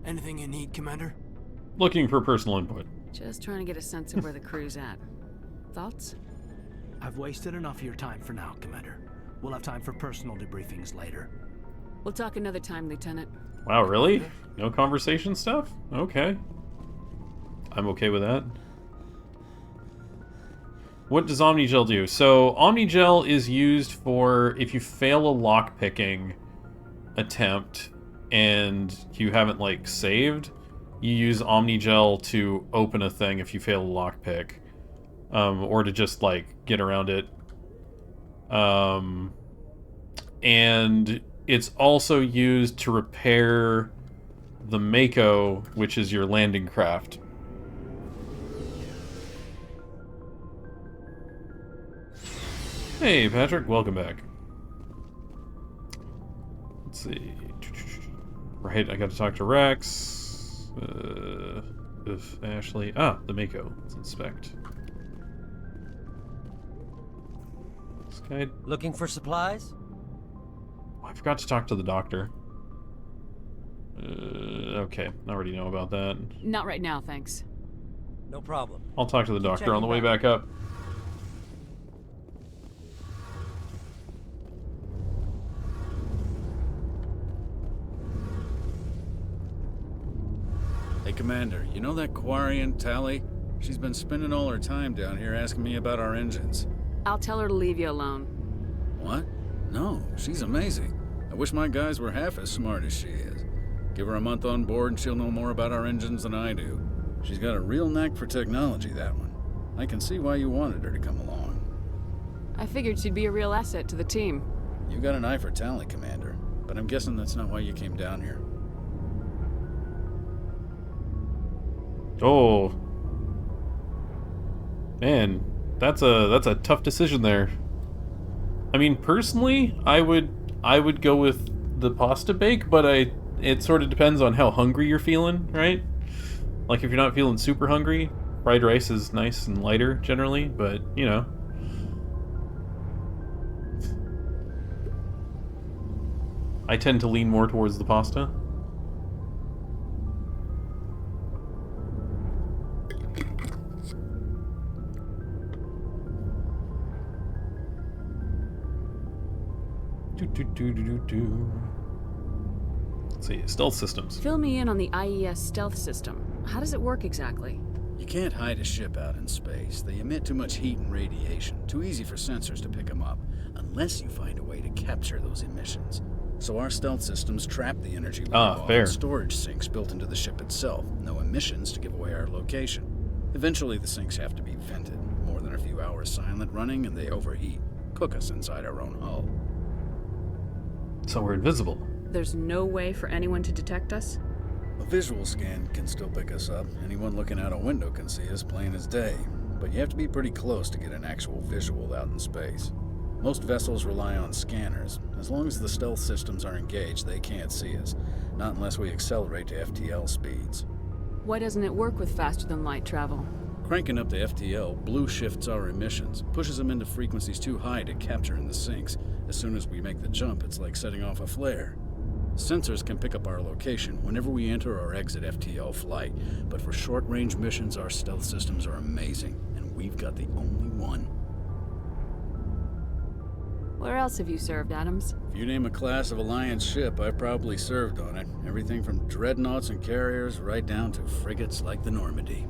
Anything you need, Commander? Looking for personal input. Just trying to get a sense of where the crew's at. Thoughts? I've wasted enough of your time for now, Commander. We'll have time for personal debriefings later. We'll talk another time, Lieutenant. Wow, really? No conversation stuff? Okay. I'm okay with that. What does Omni-Gel do? So, Omni-Gel is used for if you fail a lockpicking attempt and you haven't, like, saved, you use Omni-Gel to open a thing if you fail a lockpick. Or to just, like, get around it. And it's also used to repair the Mako, which is your landing craft. Hey, Patrick, welcome back. Let's see. Right, I got to talk to Rex. Ashley. Ah, the Mako. Let's inspect. Looking for supplies? I forgot to talk to the doctor. Okay, I already know about that. Not right now, thanks. No problem. I'll talk to the doctor on checking the way back up. Hey, Commander, you know that Quarian, Tally? She's been spending all her time down here asking me about our engines. I'll tell her to leave you alone. What? No, she's amazing. I wish my guys were half as smart as she is. Give her a month on board and she'll know more about our engines than I do. She's got a real knack for technology, that one. I can see why you wanted her to come along. I figured she'd be a real asset to the team. You got an eye for Tally, Commander, but I'm guessing that's not why you came down here. Oh. Man, that's a tough decision there. I mean, personally, I would go with the pasta bake, but it sort of depends on how hungry you're feeling, right? Like if you're not feeling super hungry, fried rice is nice and lighter generally, but you know. I tend to lean more towards the pasta. Let's see, stealth systems. Fill me in on the IES stealth system. How does it work exactly? You can't hide a ship out in space. They emit too much heat and radiation. Too easy for sensors to pick them up, unless you find a way to capture those emissions. So our stealth systems trap the energy fair. in storage sinks built into the ship itself. No emissions to give away our location. Eventually the sinks have to be vented. More than a few hours silent running and they overheat. Cook us inside our own hull. So we're invisible. There's no way for anyone to detect us? A visual scan can still pick us up. Anyone looking out a window can see us plain as day. But you have to be pretty close to get an actual visual out in space. Most vessels rely on scanners. As long as the stealth systems are engaged, they can't see us. Not unless we accelerate to FTL speeds. Why doesn't it work with faster-than-light travel? Cranking up to FTL blue shifts our emissions, pushes them into frequencies too high to capture in the sinks. As soon as we make the jump, it's like setting off a flare. Sensors can pick up our location whenever we enter or exit FTL flight, but for short-range missions, our stealth systems are amazing, and we've got the only one. Where else have you served, Adams? If you name a class of Alliance ship, I've probably served on it. Everything from dreadnoughts and carriers right down to frigates like the Normandy.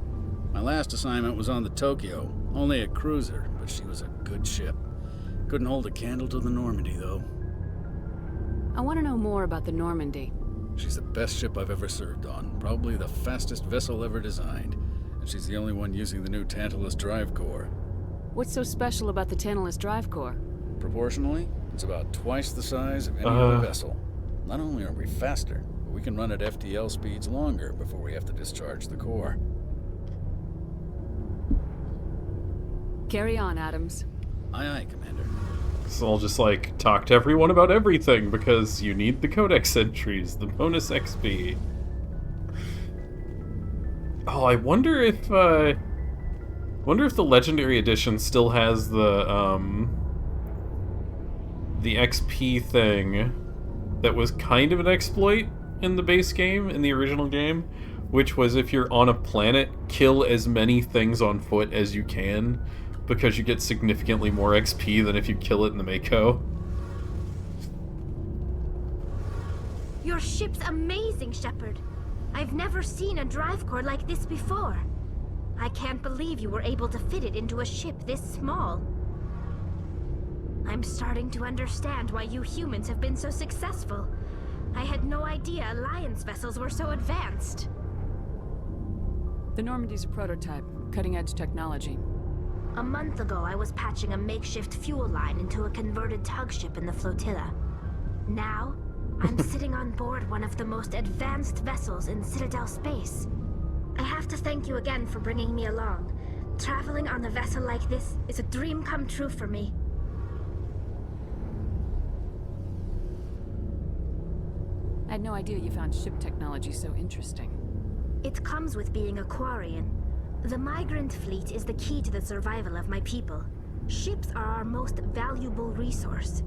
My last assignment was on the Tokyo, only a cruiser, but she was a good ship. Couldn't hold a candle to the Normandy, though. I want to know more about the Normandy. She's the best ship I've ever served on, probably the fastest vessel ever designed, and she's the only one using the new Tantalus drive core. What's so special about the Tantalus drive core? Proportionally, it's about twice the size of any other vessel. Not only are we faster, but we can run at FTL speeds longer before we have to discharge the core. Carry on, Adams. Aye, aye, Commander. So I'll just, like, talk to everyone about everything, because you need the codex entries, the bonus XP. Oh, I wonder if the Legendary Edition still has the XP thing that was kind of an exploit in the base game, in the original game, which was if you're on a planet, kill as many things on foot as you can, because you get significantly more XP than if you kill it in the Mako. Your ship's amazing, Shepard. I've never seen a drive core like this before. I can't believe you were able to fit it into a ship this small. I'm starting to understand why you humans have been so successful. I had no idea Alliance vessels were so advanced. The Normandy's a prototype, cutting-edge technology. A month ago, I was patching a makeshift fuel line into a converted tug ship in the flotilla. Now, I'm sitting on board one of the most advanced vessels in Citadel space. I have to thank you again for bringing me along. Traveling on a vessel like this is a dream come true for me. I had no idea you found ship technology so interesting. It comes with being a Quarian. The migrant fleet is the key to the survival of my people. Ships are our most valuable resource.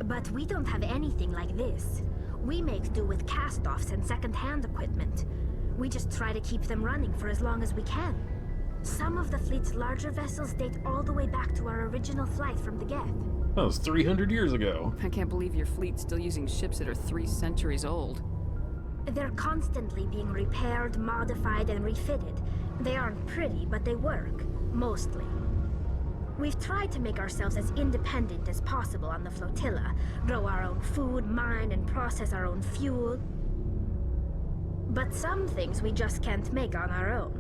But we don't have anything like this. We make do with cast-offs and second-hand equipment. We just try to keep them running for as long as we can. Some of the fleet's larger vessels date all the way back to our original flight from the Geth. That was 300 years ago. I can't believe your fleet's still using ships that are 3 centuries old. They're constantly being repaired, modified, and refitted. They aren't pretty, but they work. Mostly. We've tried to make ourselves as independent as possible on the flotilla, grow our own food, mine, and process our own fuel. But some things we just can't make on our own.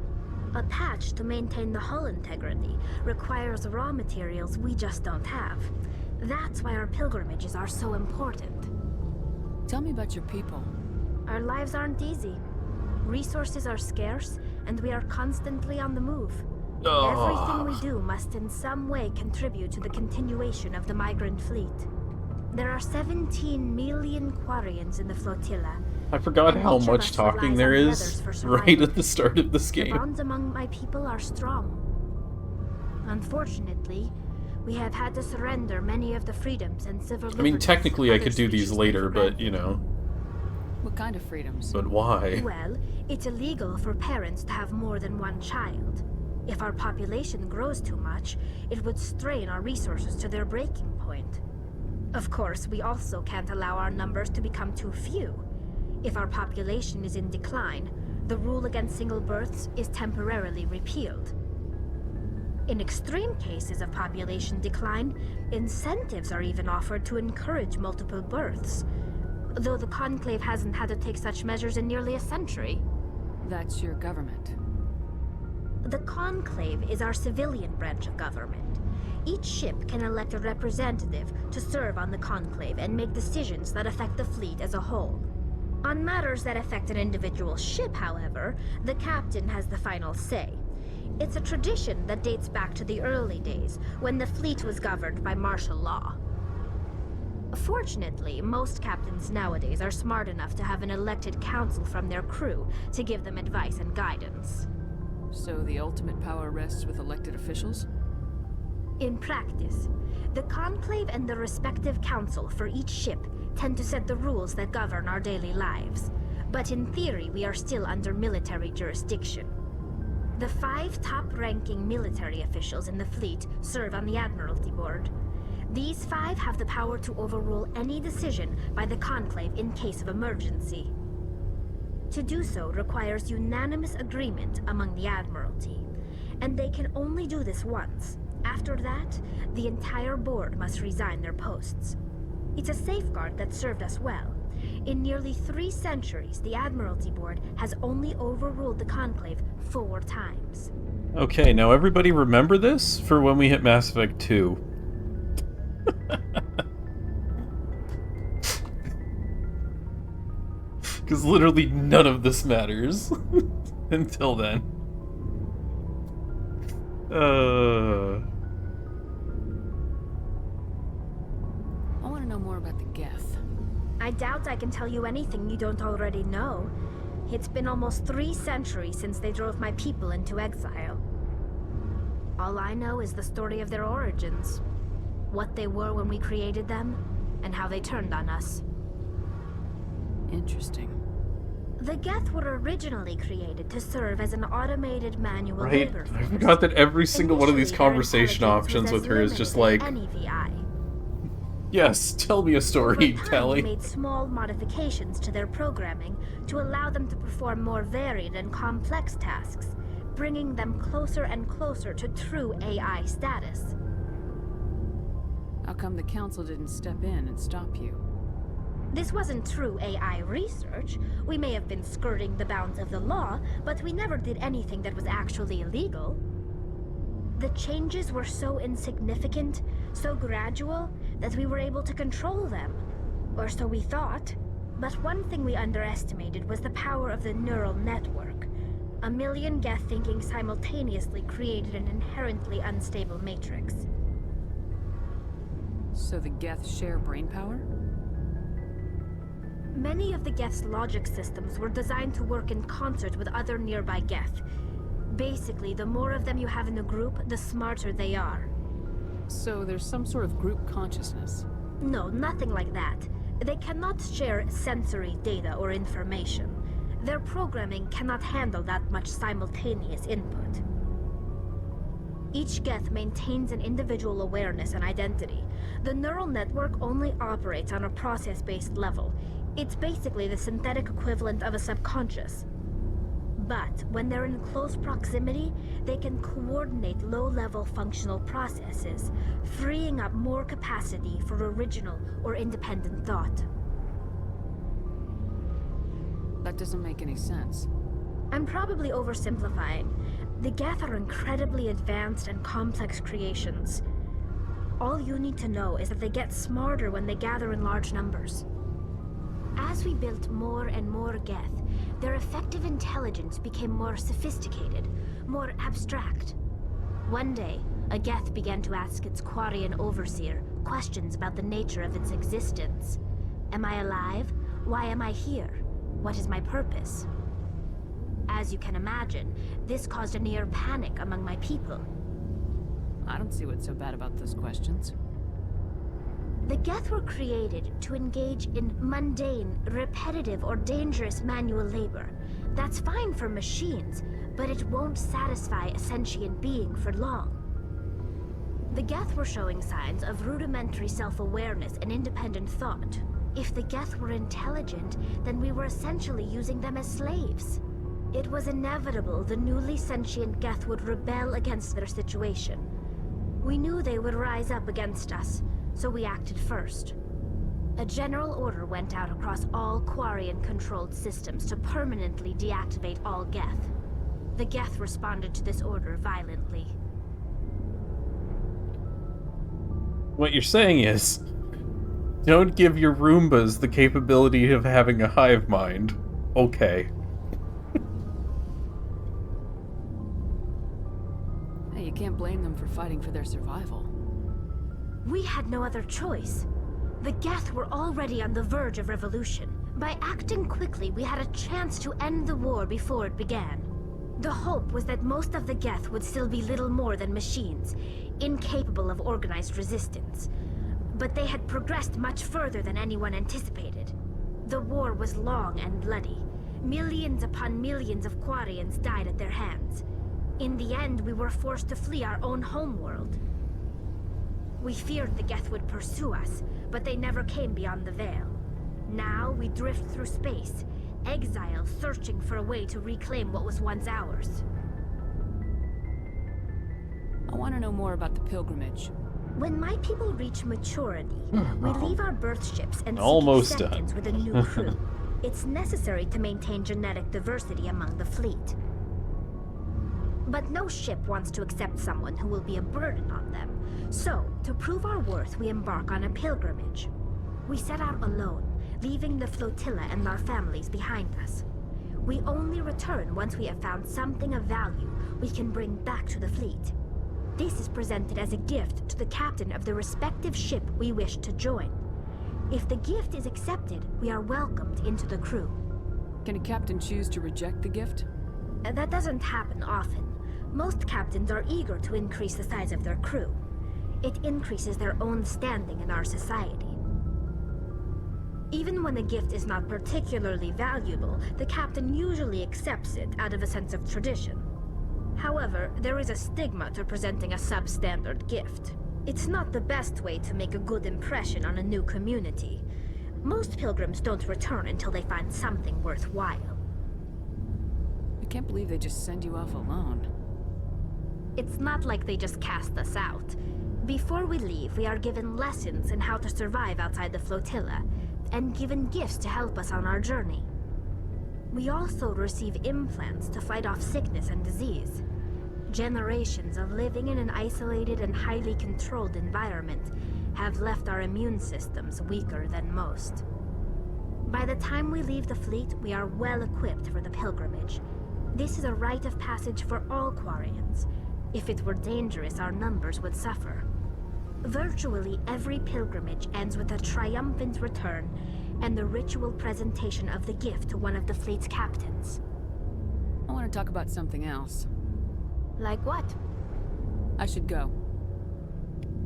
A patch to maintain the hull integrity requires raw materials we just don't have. That's why our pilgrimages are so important. Tell me about your people. Our lives aren't easy. Resources are scarce, and we are constantly on the move. Everything we do must in some way contribute to the continuation of the migrant fleet. There are 17 million Quarians in the flotilla. I forgot how much talking there is right at the start of this game. The bonds among my people are strong. Unfortunately, we have had to surrender many of the freedoms and civil liberties. I mean, technically I could do these later, but, you know. What kind of freedoms? But why? Well, it's illegal for parents to have more than one child. If our population grows too much, it would strain our resources to their breaking point. Of course, we also can't allow our numbers to become too few. If our population is in decline, the rule against single births is temporarily repealed. In extreme cases of population decline, incentives are even offered to encourage multiple births, though the Conclave hasn't had to take such measures in nearly a century. That's your government. The Conclave is our civilian branch of government. Each ship can elect a representative to serve on the Conclave and make decisions that affect the fleet as a whole. On matters that affect an individual ship, however, the captain has the final say. It's a tradition that dates back to the early days, when the fleet was governed by martial law. Fortunately, most captains nowadays are smart enough to have an elected council from their crew to give them advice and guidance. So the ultimate power rests with elected officials? In practice, the Conclave and the respective council for each ship tend to set the rules that govern our daily lives. But in theory, we are still under military jurisdiction. The 5 top-ranking military officials in the fleet serve on the Admiralty Board. These 5 have the power to overrule any decision by the Conclave in case of emergency. To do so requires unanimous agreement among the Admiralty, and they can only do this once. After that, the entire board must resign their posts. It's a safeguard that served us well. In nearly 3 centuries, the Admiralty Board has only overruled the Conclave 4 times. Okay, now everybody remember this for when we hit Mass Effect 2. Because literally none of this matters until then. I want to know more about the Geth. I doubt I can tell you anything you don't already know. It's been almost 3 centuries since they drove my people into exile. All I know is the story of their origins. What they were when we created them, and how they turned on us. Interesting. The Geth were originally created to serve as an automated manual Right, labor I force. forgot that every single one of these Initially, their conversation intelligence options was with her is as just limited like, as any VI. yes, tell me a story, Over time, we Tally. made small modifications to their programming to allow them to perform more varied and complex tasks, bringing them closer and closer to true AI status. How come the Council didn't step in and stop you? This wasn't true AI research. We may have been skirting the bounds of the law, but we never did anything that was actually illegal. The changes were so insignificant, so gradual, that we were able to control them. Or so we thought. But one thing we underestimated was the power of the neural network. 1 million Geth thinking simultaneously created an inherently unstable matrix. So the Geth share brainpower? Many of the Geth's logic systems were designed to work in concert with other nearby Geth. Basically, the more of them you have in a group, the smarter they are. So there's some sort of group consciousness. No, nothing like that. They cannot share sensory data or information. Their programming cannot handle that much simultaneous input. Each Geth maintains an individual awareness and identity. The neural network only operates on a process-based level. It's basically the synthetic equivalent of a subconscious. But when they're in close proximity, they can coordinate low-level functional processes, freeing up more capacity for original or independent thought. That doesn't make any sense. I'm probably oversimplifying. The Geth are incredibly advanced and complex creations. All you need to know is that they get smarter when they gather in large numbers. As we built more and more Geth, their effective intelligence became more sophisticated, more abstract. One day, a Geth began to ask its Quarian overseer questions about the nature of its existence. Am I alive? Why am I here? What is my purpose? As you can imagine, this caused a near panic among my people. I don't see what's so bad about those questions. The Geth were created to engage in mundane, repetitive, or dangerous manual labor. That's fine for machines, but it won't satisfy a sentient being for long. The Geth were showing signs of rudimentary self-awareness and independent thought. If the Geth were intelligent, then we were essentially using them as slaves. It was inevitable the newly sentient Geth would rebel against their situation. We knew they would rise up against us, so we acted first. A general order went out across all Quarian-controlled systems to permanently deactivate all Geth. The Geth responded to this order violently. What you're saying is, don't give your Roombas the capability of having a hive mind. Okay. Hey, you can't blame them for fighting for their survival. We had no other choice. The Geth were already on the verge of revolution. By acting quickly, we had a chance to end the war before it began. The hope was that most of the Geth would still be little more than machines, incapable of organized resistance. But they had progressed much further than anyone anticipated. The war was long and bloody. Millions upon millions of Quarians died at their hands. In the end, we were forced to flee our own homeworld. We feared the Geth would pursue us, but they never came beyond the Veil. Now we drift through space, exile searching for a way to reclaim what was once ours. I want to know more about the pilgrimage. When my people reach maturity, we leave our birth ships and Almost seek acceptance done. with a new crew. It's necessary to maintain genetic diversity among the fleet. But no ship wants to accept someone who will be a burden on them. So, to prove our worth, we embark on a pilgrimage. We set out alone, leaving the flotilla and our families behind us. We only return once we have found something of value we can bring back to the fleet. This is presented as a gift to the captain of the respective ship we wish to join. If the gift is accepted, we are welcomed into the crew. Can a captain choose to reject the gift? That doesn't happen often. Most captains are eager to increase the size of their crew. It increases their own standing in our society. Even when a gift is not particularly valuable, the captain usually accepts it out of a sense of tradition. However, there is a stigma to presenting a substandard gift. It's not the best way to make a good impression on a new community. Most pilgrims don't return until they find something worthwhile. I can't believe they just send you off alone. It's not like they just cast us out. Before we leave, we are given lessons in how to survive outside the flotilla, and given gifts to help us on our journey. We also receive implants to fight off sickness and disease. Generations of living in an isolated and highly controlled environment have left our immune systems weaker than most. By the time we leave the fleet, we are well equipped for the pilgrimage. This is a rite of passage for all Quarians. If it were dangerous, our numbers would suffer. Virtually every pilgrimage ends with a triumphant return and the ritual presentation of the gift to one of the fleet's captains. I want to talk about something else. Like what? I should go.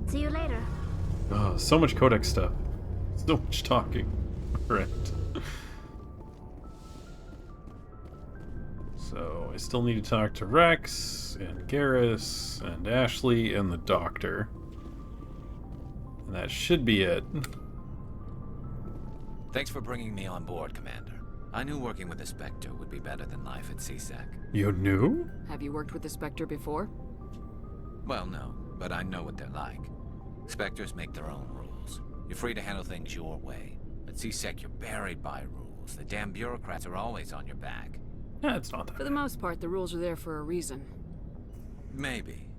See you later. Oh, so much Codex stuff. So much talking. Right. So I still need to talk to Rex and Garrus and Ashley and the doctor. And that should be it. Thanks for bringing me on board, Commander. I knew working with the Spectre would be better than life at CSEC. You knew? Have you worked with the Spectre before? Well, no, but I know what they're like. Spectres make their own rules. You're free to handle things your way. At CSEC, you're buried by rules. The damn bureaucrats are always on your back. Yeah, it's not that. For the most part, the rules are there for a reason. Maybe.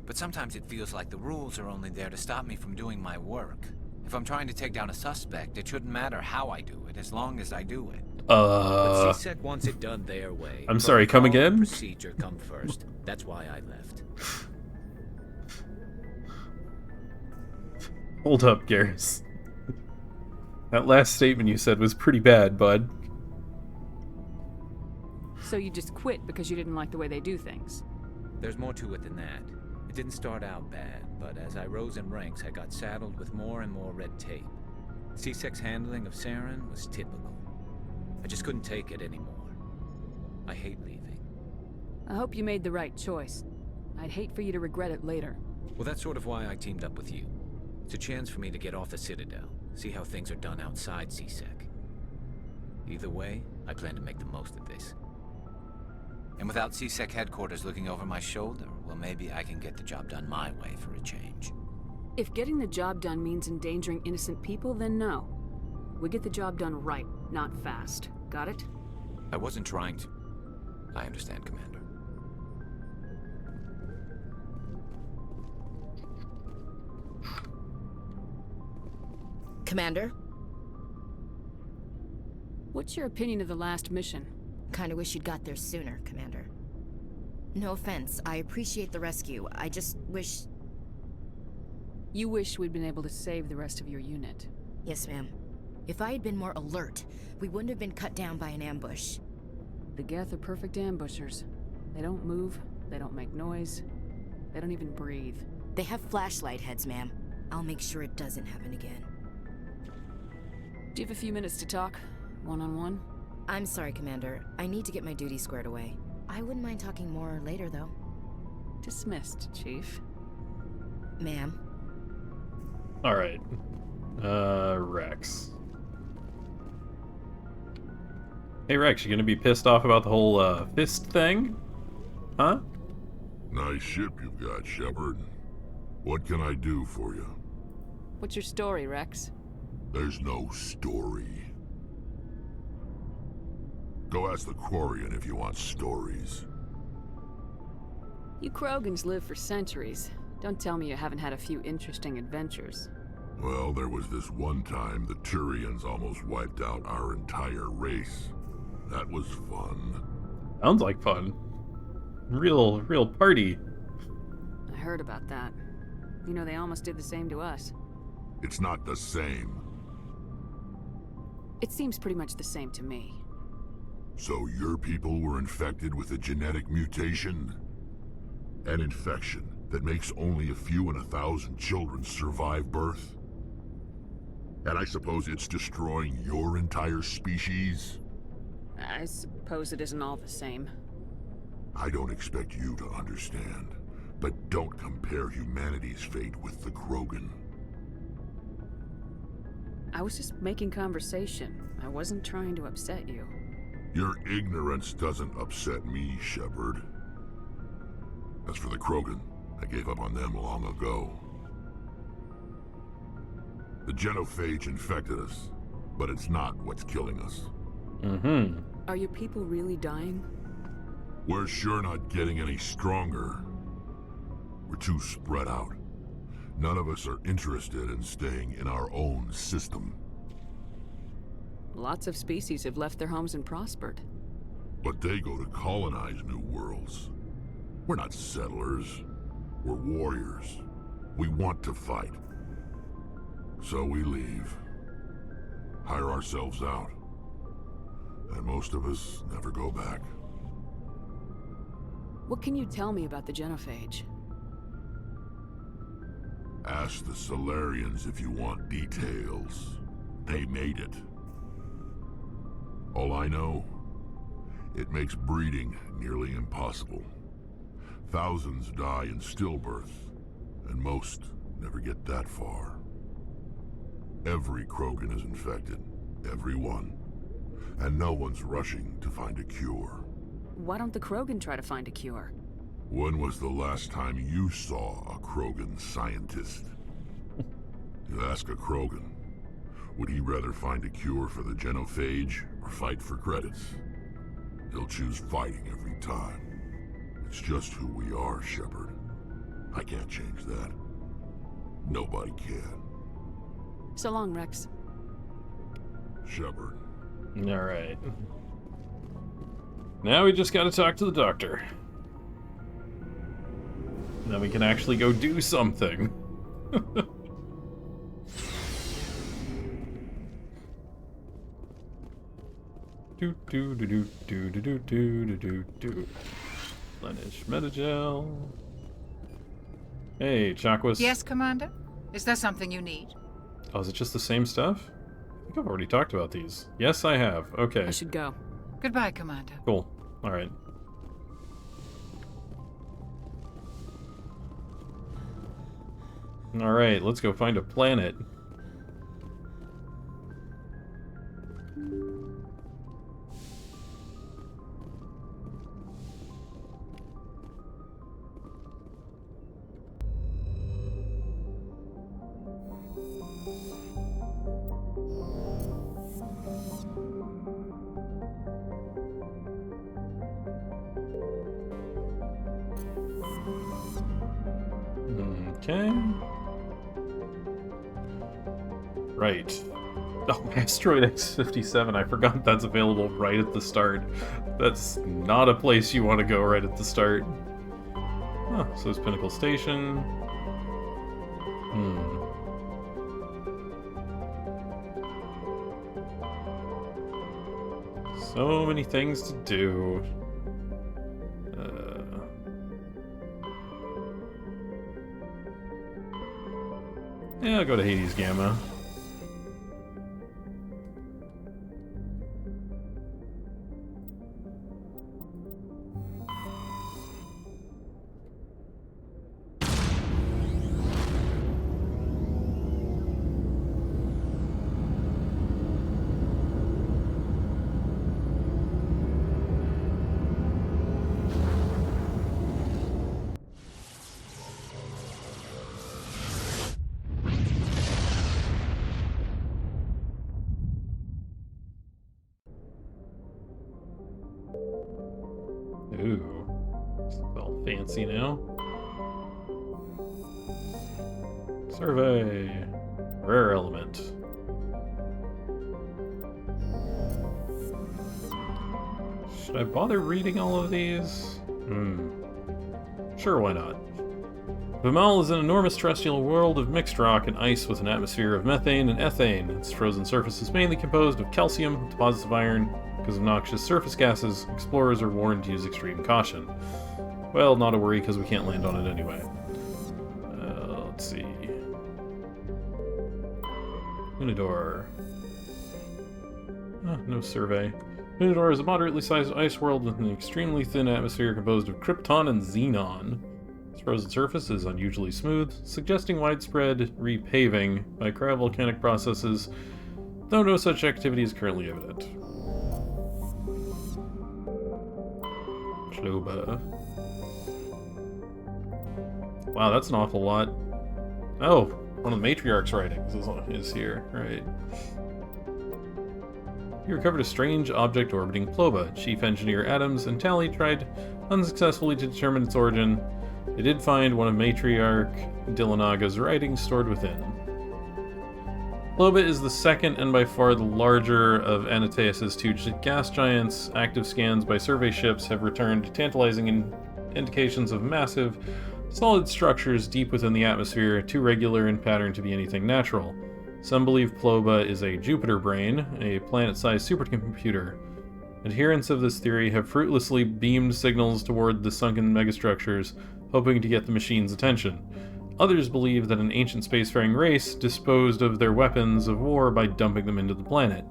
But sometimes it feels like the rules are only there to stop me from doing my work. If I'm trying to take down a suspect, it shouldn't matter how I do it, as long as I do it. But CSEC wants it done their way. I'm sorry, come again? Procedure come first. That's why I left. Hold up, Garrus. That last statement you said was pretty bad, bud. So you just quit because you didn't like the way they do things? There's more to it than that. It didn't start out bad, but as I rose in ranks, I got saddled with more and more red tape. CSEC's handling of Saren was typical. I just couldn't take it anymore. I hate leaving. I hope you made the right choice. I'd hate for you to regret it later. Well, that's sort of why I teamed up with you. It's a chance for me to get off the Citadel, see how things are done outside CSEC. Either way, I plan to make the most of this. And without CSEC headquarters looking over my shoulder, well, maybe I can get the job done my way for a change. If getting the job done means endangering innocent people, then no. We get the job done right, not fast. Got it? I wasn't trying to. I understand, Commander. Commander? What's your opinion of the last mission? Kinda wish you'd got there sooner, Commander. No offense, I appreciate the rescue. I just wish... You wish we'd been able to save the rest of your unit. Yes, ma'am. If I had been more alert, we wouldn't have been cut down by an ambush. The Geth are perfect ambushers. They don't move, they don't make noise, they don't even breathe. They have flashlight heads, ma'am. I'll make sure it doesn't happen again. Do you have a few minutes to talk? One-on-one? I'm sorry, Commander. I need to get my duty squared away. I wouldn't mind talking more later, though. Dismissed, Chief. Ma'am. Alright. Rex. Hey, Rex, you gonna be pissed off about the whole, fist thing? Huh? Nice ship you've got, Shepard. What can I do for you? What's your story, Rex? There's no story. Go ask the Quarian if you want stories. You Krogans live for centuries. Don't tell me you haven't had a few interesting adventures. Well, there was this one time the Turians almost wiped out our entire race. That was fun. Sounds like fun. Real party. I heard about that. You know, they almost did the same to us. It's not the same. It seems pretty much the same to me. So your people were infected with a genetic mutation? An infection that makes only a few in 1,000 children survive birth? And I suppose it's destroying your entire species? I suppose it isn't all the same. I don't expect you to understand, but don't compare humanity's fate with the Krogan. I was just making conversation. I wasn't trying to upset you. Your ignorance doesn't upset me, Shepard. As for the Krogan, I gave up on them long ago. The genophage infected us, but it's not what's killing us. Mm-hmm. Are your people really dying? We're sure not getting any stronger. We're too spread out. None of us are interested in staying in our own system. Lots of species have left their homes and prospered. But they go to colonize new worlds. We're not settlers. We're warriors. We want to fight. So we leave. Hire ourselves out. And most of us never go back. What can you tell me about the genophage? Ask the Solarians if you want details. They made it. All I know, it makes breeding nearly impossible. Thousands die in stillbirth, and most never get that far. Every Krogan is infected. Every one. And no one's rushing to find a cure. Why don't the Krogan try to find a cure? When was the last time you saw a Krogan scientist? You ask a Krogan, would he rather find a cure for the genophage or fight for credits? He'll choose fighting every time. It's just who we are, Shepard. I can't change that. Nobody can. So long, Rex. Shepard. Alright. Now we just gotta talk to the doctor. Then we can actually go do something. Do do do do do do do do do do. Replenish Metagel. Hey, Chakwas. Yes, Commander? Is there something you need? Oh, is it just the same stuff? I think I've already talked about these. Yes, I have. Okay. I should go. Goodbye, Commander. Cool. Alright. Alright, let's go find a planet. Okay. Right. Oh, Asteroid X-57, I forgot that's available right at the start. That's not a place you want to go right at the start. Huh, so it's Pinnacle Station. So many things to do. Yeah, I'll go to Hades Gamma. Ooh, it's all fancy now. Survey. Rare element. Should I bother reading all of these? Sure, why not? Vimal is an enormous terrestrial world of mixed rock and ice with an atmosphere of methane and ethane. Its frozen surface is mainly composed of calcium, deposits of iron. Because of noxious surface gases, explorers are warned to use extreme caution. Well, not a worry, because we can't land on it anyway. Let's see. Unidor. No survey. Unidor is a moderately sized ice world with an extremely thin atmosphere composed of krypton and xenon. Its frozen surface is unusually smooth, suggesting widespread repaving by cryovolcanic processes, though no such activity is currently evident. Wow, that's an awful lot. Oh, one of the Matriarch's writings is here, right. You recovered a strange object orbiting Ploba. Chief Engineer Adams and Tally tried unsuccessfully to determine its origin. They did find one of Matriarch Dillanaga's writings stored within. Ploba is the second and by far the larger of Anateus' two gas giants. Active scans by survey ships have returned tantalizing indications of massive, solid structures deep within the atmosphere, too regular in pattern to be anything natural. Some believe Ploba is a Jupiter brain, a planet-sized supercomputer. Adherents of this theory have fruitlessly beamed signals toward the sunken megastructures, hoping to get the machine's attention. Others believe that an ancient spacefaring race disposed of their weapons of war by dumping them into the planet.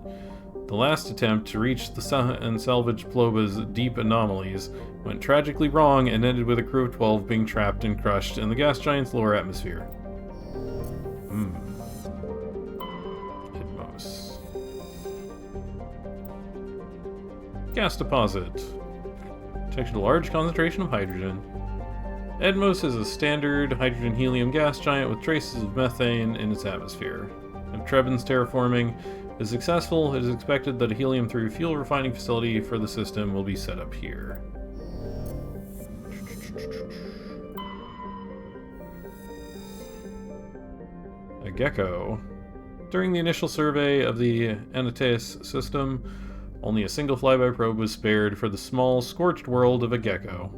The last attempt to reach and salvage Ploba's deep anomalies went tragically wrong and ended with a crew of 12 being trapped and crushed in the gas giant's lower atmosphere. Edmos. Gas deposit. Detected a large concentration of hydrogen. Edmos is a standard hydrogen-helium gas giant with traces of methane in its atmosphere. If Trebin's terraforming is successful, it is expected that a helium-3 fuel refining facility for the system will be set up here. A gecko. During the initial survey of the Anateus system, only a single flyby probe was spared for the small, scorched world of a gecko.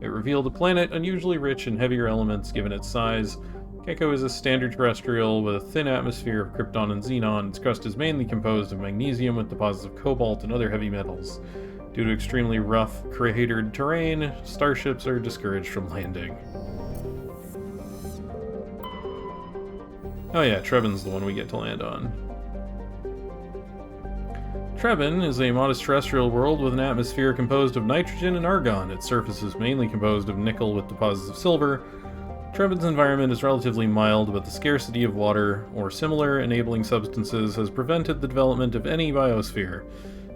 It revealed a planet unusually rich in heavier elements given its size. Gecko is a standard terrestrial with a thin atmosphere of krypton and xenon. Its crust is mainly composed of magnesium with deposits of cobalt and other heavy metals. Due to extremely rough, cratered terrain, starships are discouraged from landing. Oh yeah, Trebin's the one we get to land on. Trebin is a modest terrestrial world with an atmosphere composed of nitrogen and argon. Its surface is mainly composed of nickel with deposits of silver. Trebin's environment is relatively mild, but the scarcity of water or similar enabling substances has prevented the development of any biosphere.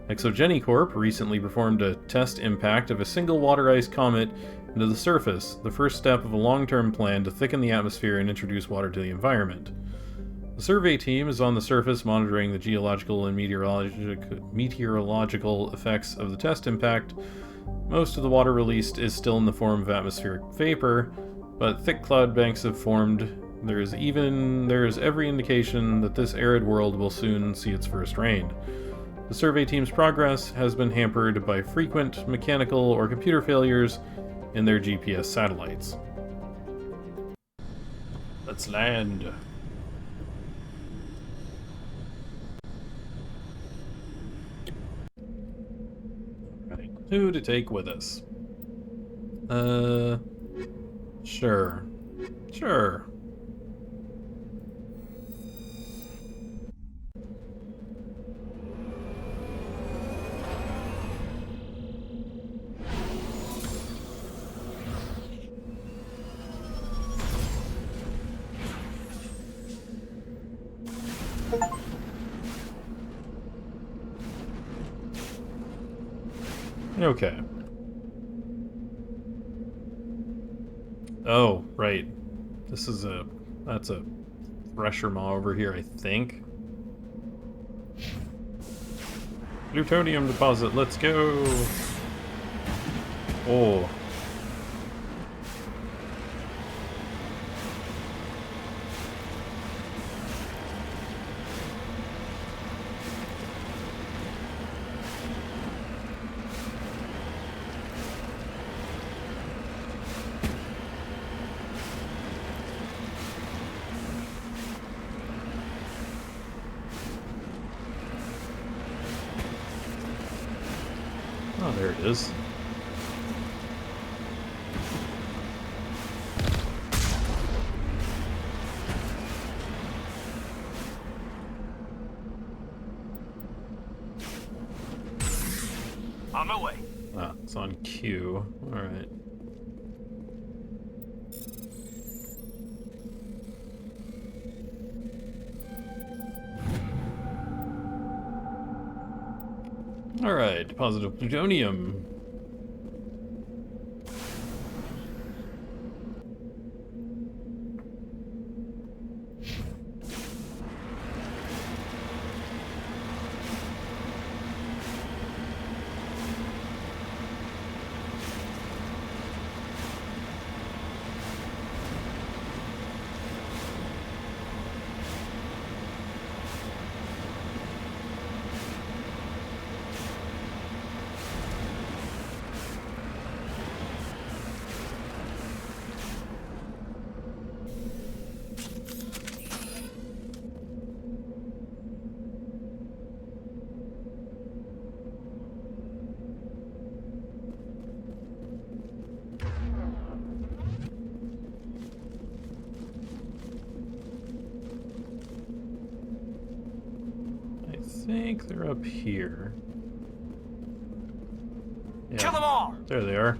Exogeny Corp recently performed a test impact of a single water ice comet into the surface, the first step of a long-term plan to thicken the atmosphere and introduce water to the environment. The survey team is on the surface monitoring the geological and meteorological effects of the test impact. Most of the water released is still in the form of atmospheric vapor, but thick cloud banks have formed. There is every indication that this arid world will soon see its first rain. The survey team's progress has been hampered by frequent mechanical or computer failures in their GPS satellites. Let's land. Right. Who to take with us? Sure. Sure. Okay. Oh, right. That's a thresher maw over here, I think. Plutonium deposit, let's go! Oh. Oh, there it is. On my way. Ah, it's on cue. Alright. Alright, deposit of plutonium. think they're up here. Yeah. Kill them all! There they are.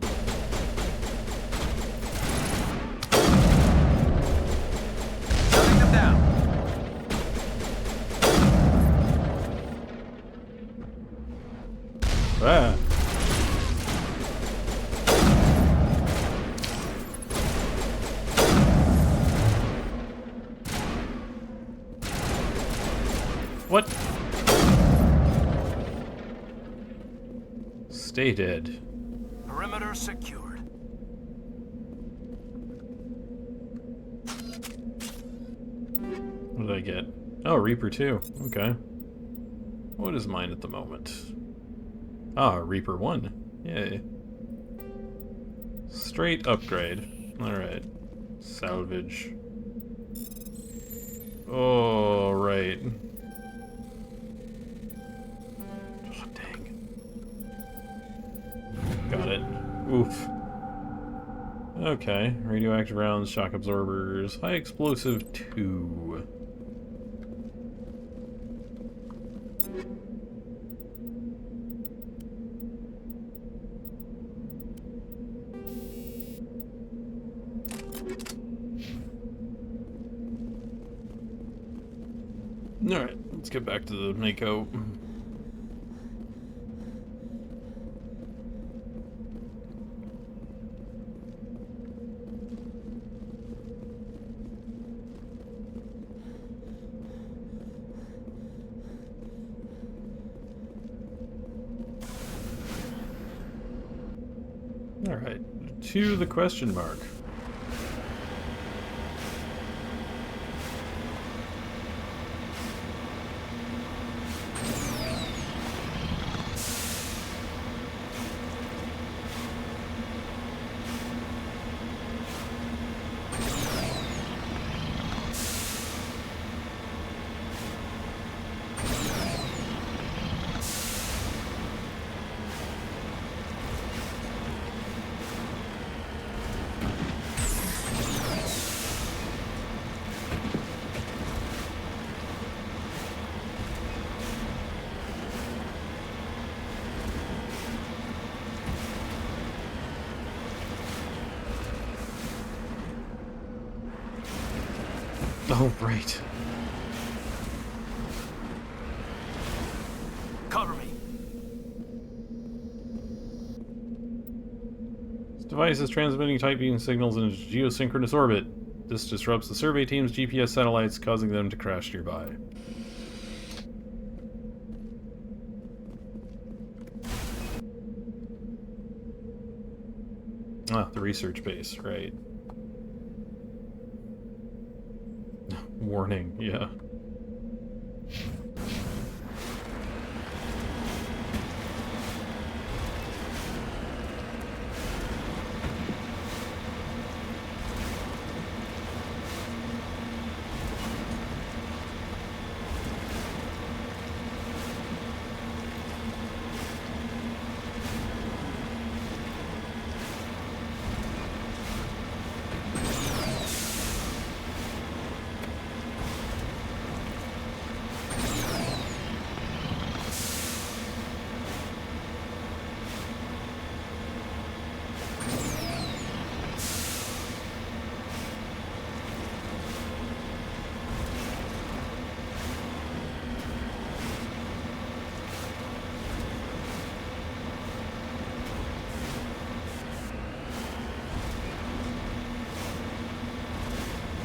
Shutting them down. Ah. What? Stay dead. Perimeter secured. What did I get? Oh, Reaper 2. Okay. What is mine at the moment? Ah, Reaper 1. Yay. Straight upgrade. Alright. Salvage. Oh, right. Oh, dang. Got it. Oof. Okay. Radioactive rounds, shock absorbers, high explosive 2. Alright, let's get back to the Mako. Alright, to the question mark. Oh, right. Cover me. This device is transmitting tight beam signals in its geosynchronous orbit. This disrupts the survey team's GPS satellites, causing them to crash nearby. Ah, the research base, right. Warning, yeah.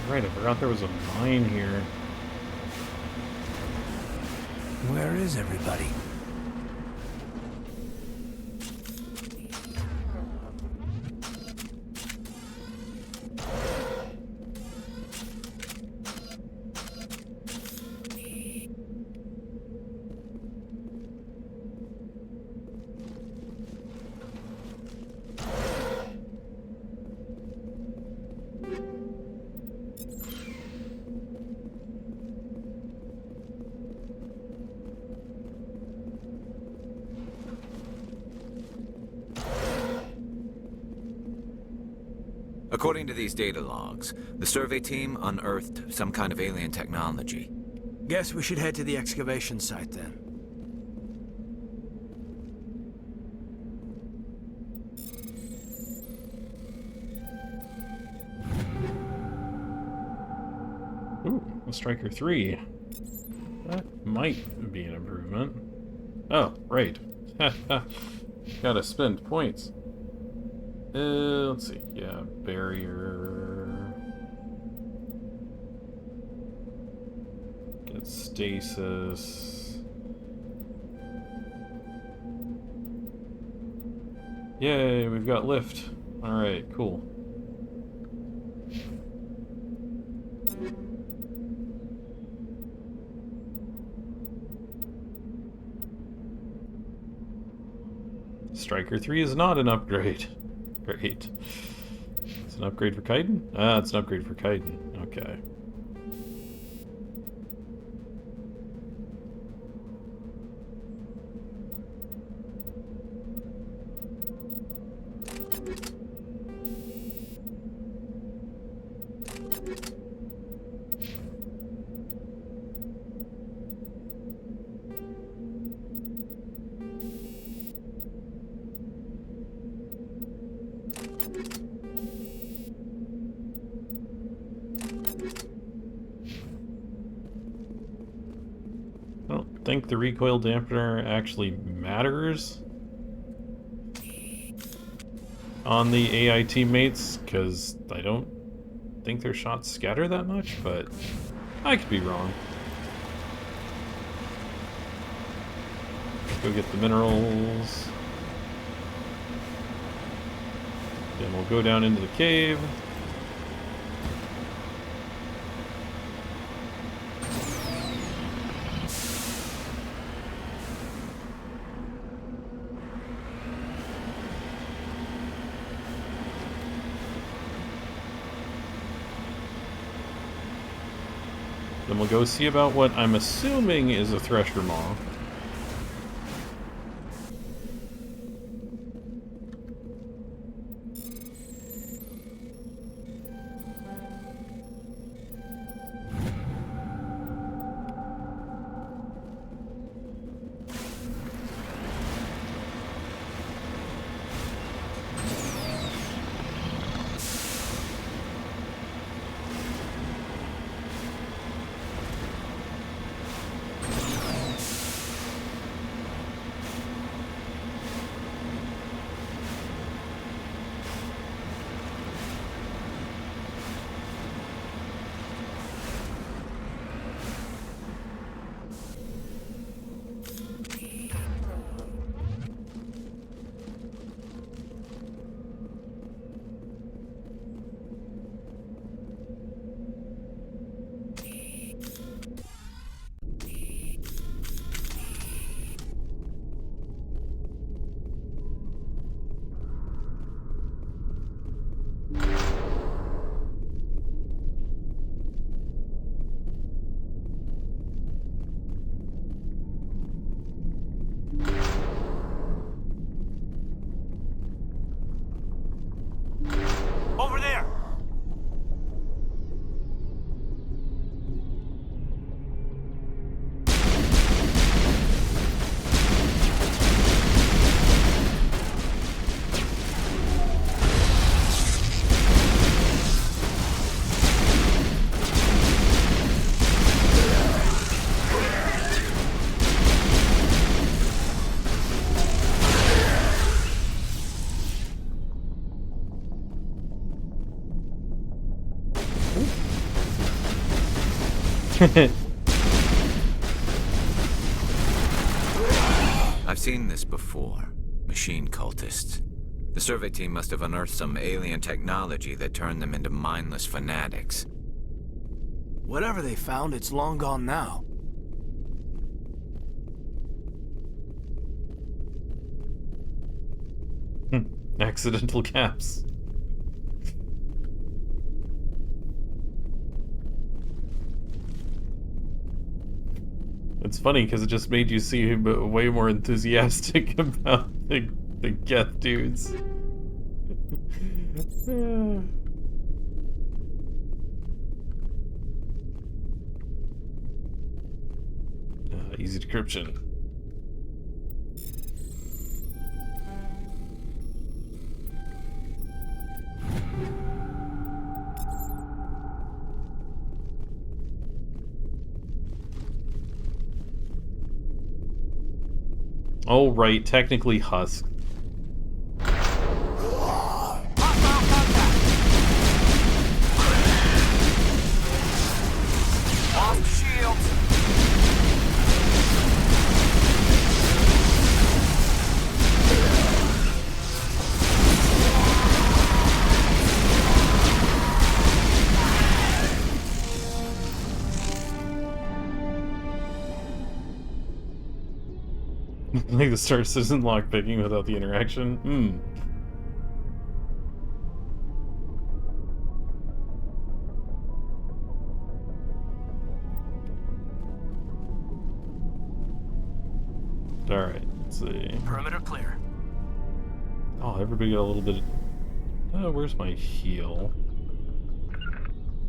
Right, I forgot there was a mine here. Where is everybody? According to these data logs, the survey team unearthed some kind of alien technology. Guess we should head to the excavation site then. Ooh, a Striker 3. That might be an improvement. Oh, right. Gotta spend points. Let's see. Yeah, barrier. Get stasis. Yay, we've got lift. Alright, cool. Striker 3 is not an upgrade. Great. It's an upgrade for Kaiden? Ah, it's an upgrade for Kaiden. Okay. I don't think the recoil dampener actually matters on the AI teammates, because I don't think their shots scatter that much, but I could be wrong. Go get the minerals. Then we'll go down into the cave. Then we'll go see about what I'm assuming is a Thresher Maw. Over there! I've seen this before. Machine cultists. The survey team must have unearthed some alien technology that turned them into mindless fanatics. Whatever they found, it's long gone now. Accidental caps. It's funny because it just made you seem way more enthusiastic about the Geth dudes. Easy decryption. Oh, right, technically Husk. Off shield. Like the Star Citizen lockpicking without the interaction. Hmm. Alright, let's see. Perimeter clear. Oh, everybody got a little bit of... Oh, where's my heal?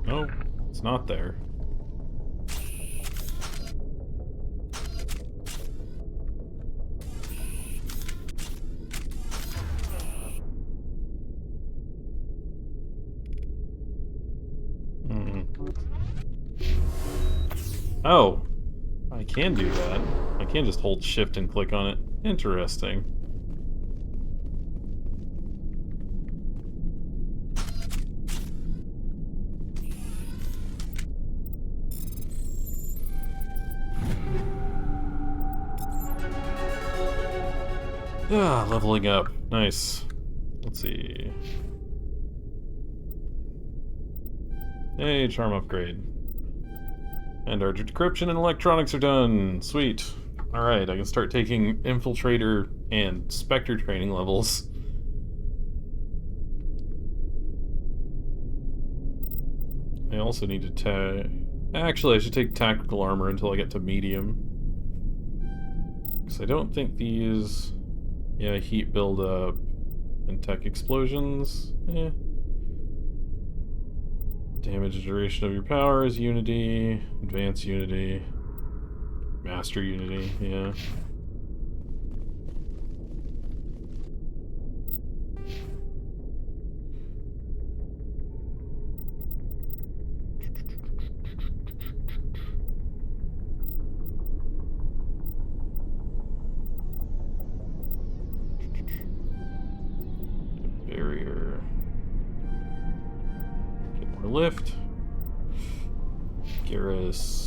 Oh, it's not there. Oh, I can do that. I can just hold shift and click on it. Interesting. Ah, leveling up. Nice. Let's see. Hey, charm upgrade. And our decryption and electronics are done. Sweet. Alright, I can start taking Infiltrator and Spectre training levels. I also need to actually, I should take Tactical Armor until I get to Medium. Because I don't think these... Yeah, heat buildup and tech explosions. Eh. Damage duration of your powers, Unity, Advanced Unity, Master Unity, yeah. Barrier. Get more lift. Garrus.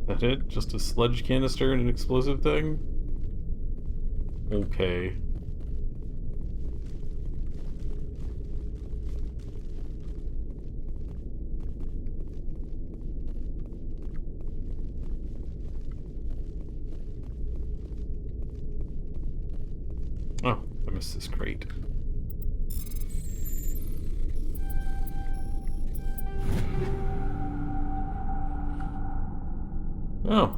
That it? Just a sludge canister and an explosive thing? Okay. Oh, I missed this crate. Oh,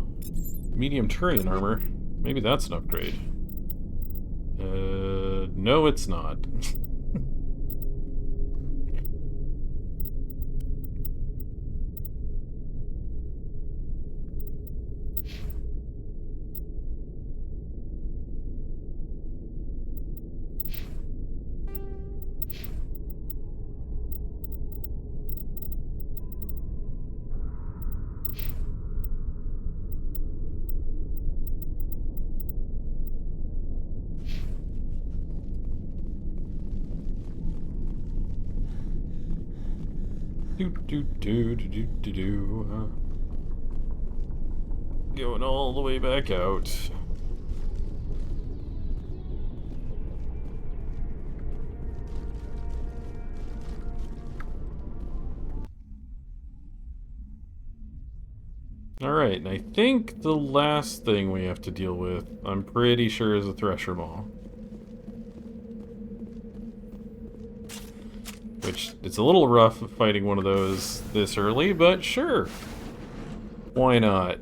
medium Turian armor. Maybe that's an upgrade. No it's not. Going all the way back out. Alright, and I think the last thing we have to deal with, I'm pretty sure, is a Thresher Maw. Which, it's a little rough fighting one of those this early, but sure. Why not?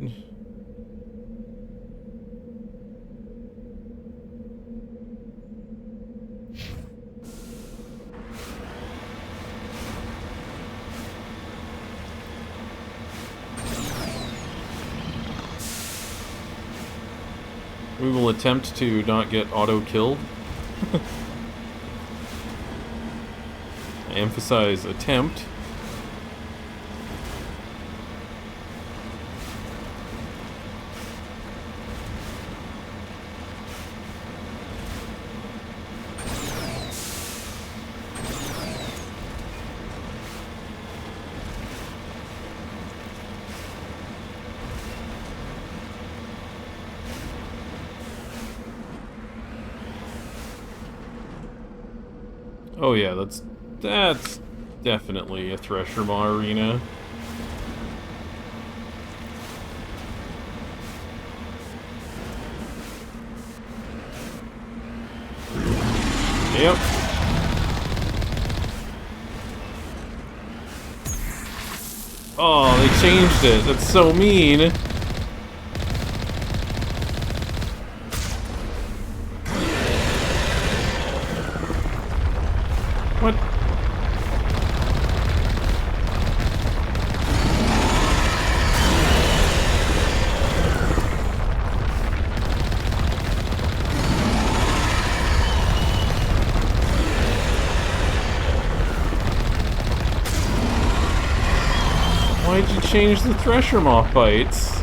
We will attempt to not get auto-killed. I emphasize attempt. Oh yeah, that's definitely a Thresher Maw arena. Yep. Oh, they changed it. That's so mean. What? Why'd you change the Thresher Maw fights?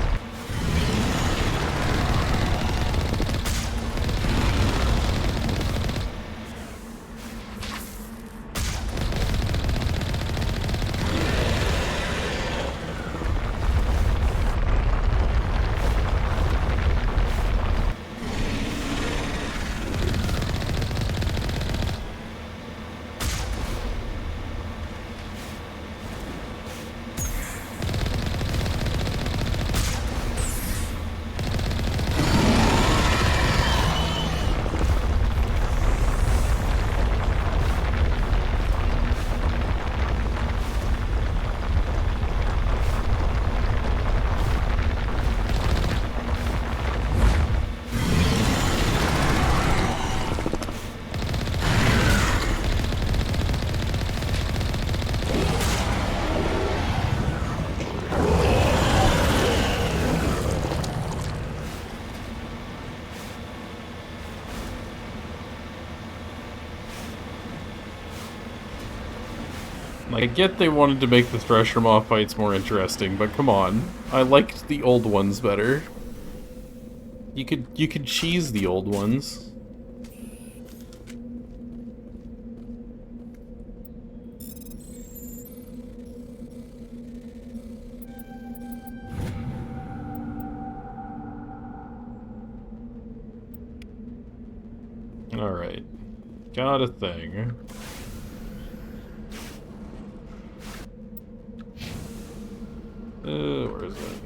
I get they wanted to make the Thresher Maw fights more interesting, but come on. I liked the old ones better. You could cheese the old ones. Alright. Got a thing. Where is it?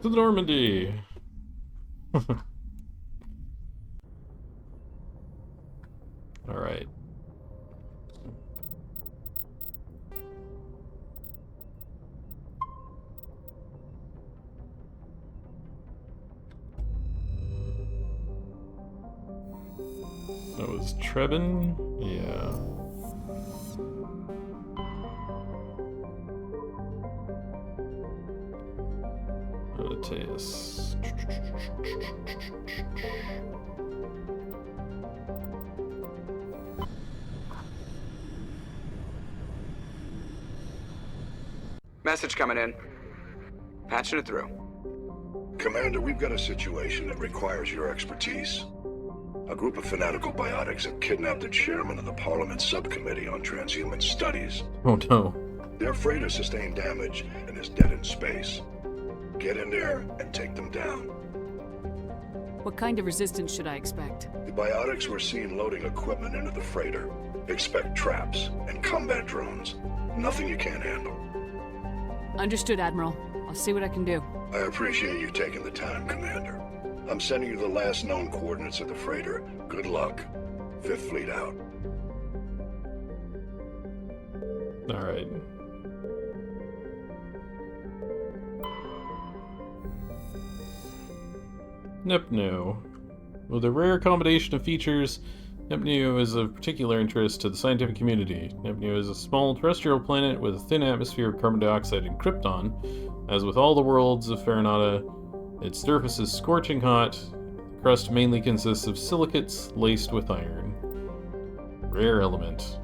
To the Normandy! Alright. That was Trebin? Yeah. Mateus. Message coming in. Patching it through. Commander, we've got a situation that requires your expertise. A group of fanatical biotics have kidnapped the chairman of the Parliament Subcommittee on Transhuman Studies. Oh no. Their freighter sustained damage and is dead in space. Get in there and take them down. What kind of resistance should I expect? The biotics were seen loading equipment into the freighter. Expect traps and combat drones. Nothing you can't handle. Understood, Admiral. I'll see what I can do. I appreciate you taking the time, Commander. I'm sending you the last known coordinates of the freighter. Good luck. Fifth Fleet out. Alright. Nepnu. With a rare combination of features, Nepnu is of particular interest to the scientific community. Nepnu is a small terrestrial planet with a thin atmosphere of carbon dioxide and krypton. As with all the worlds of Farinata, its surface is scorching hot. The crust mainly consists of silicates laced with iron. Rare element.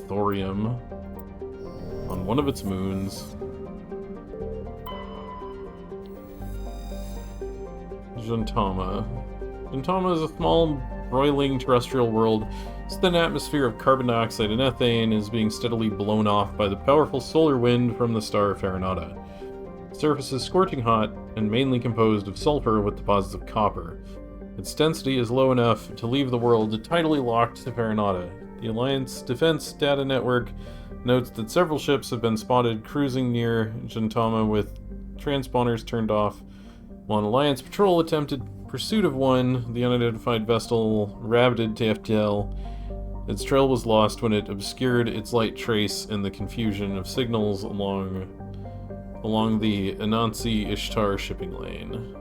Thorium. On one of its moons. Juntama. Juntama is a small, broiling terrestrial world. Its thin atmosphere of carbon dioxide and ethane is being steadily blown off by the powerful solar wind from the star Farinata. Its surface is scorching hot and mainly composed of sulfur with deposits of copper. Its density is low enough to leave the world tidally locked to Farinata. The Alliance Defense Data Network notes that several ships have been spotted cruising near Juntama with transponders turned off. While an Alliance patrol attempted pursuit of one, the unidentified vessel rabbited to FTL. Its trail was lost when it obscured its light trace in the confusion of signals along the Anansi Ishtar shipping lane.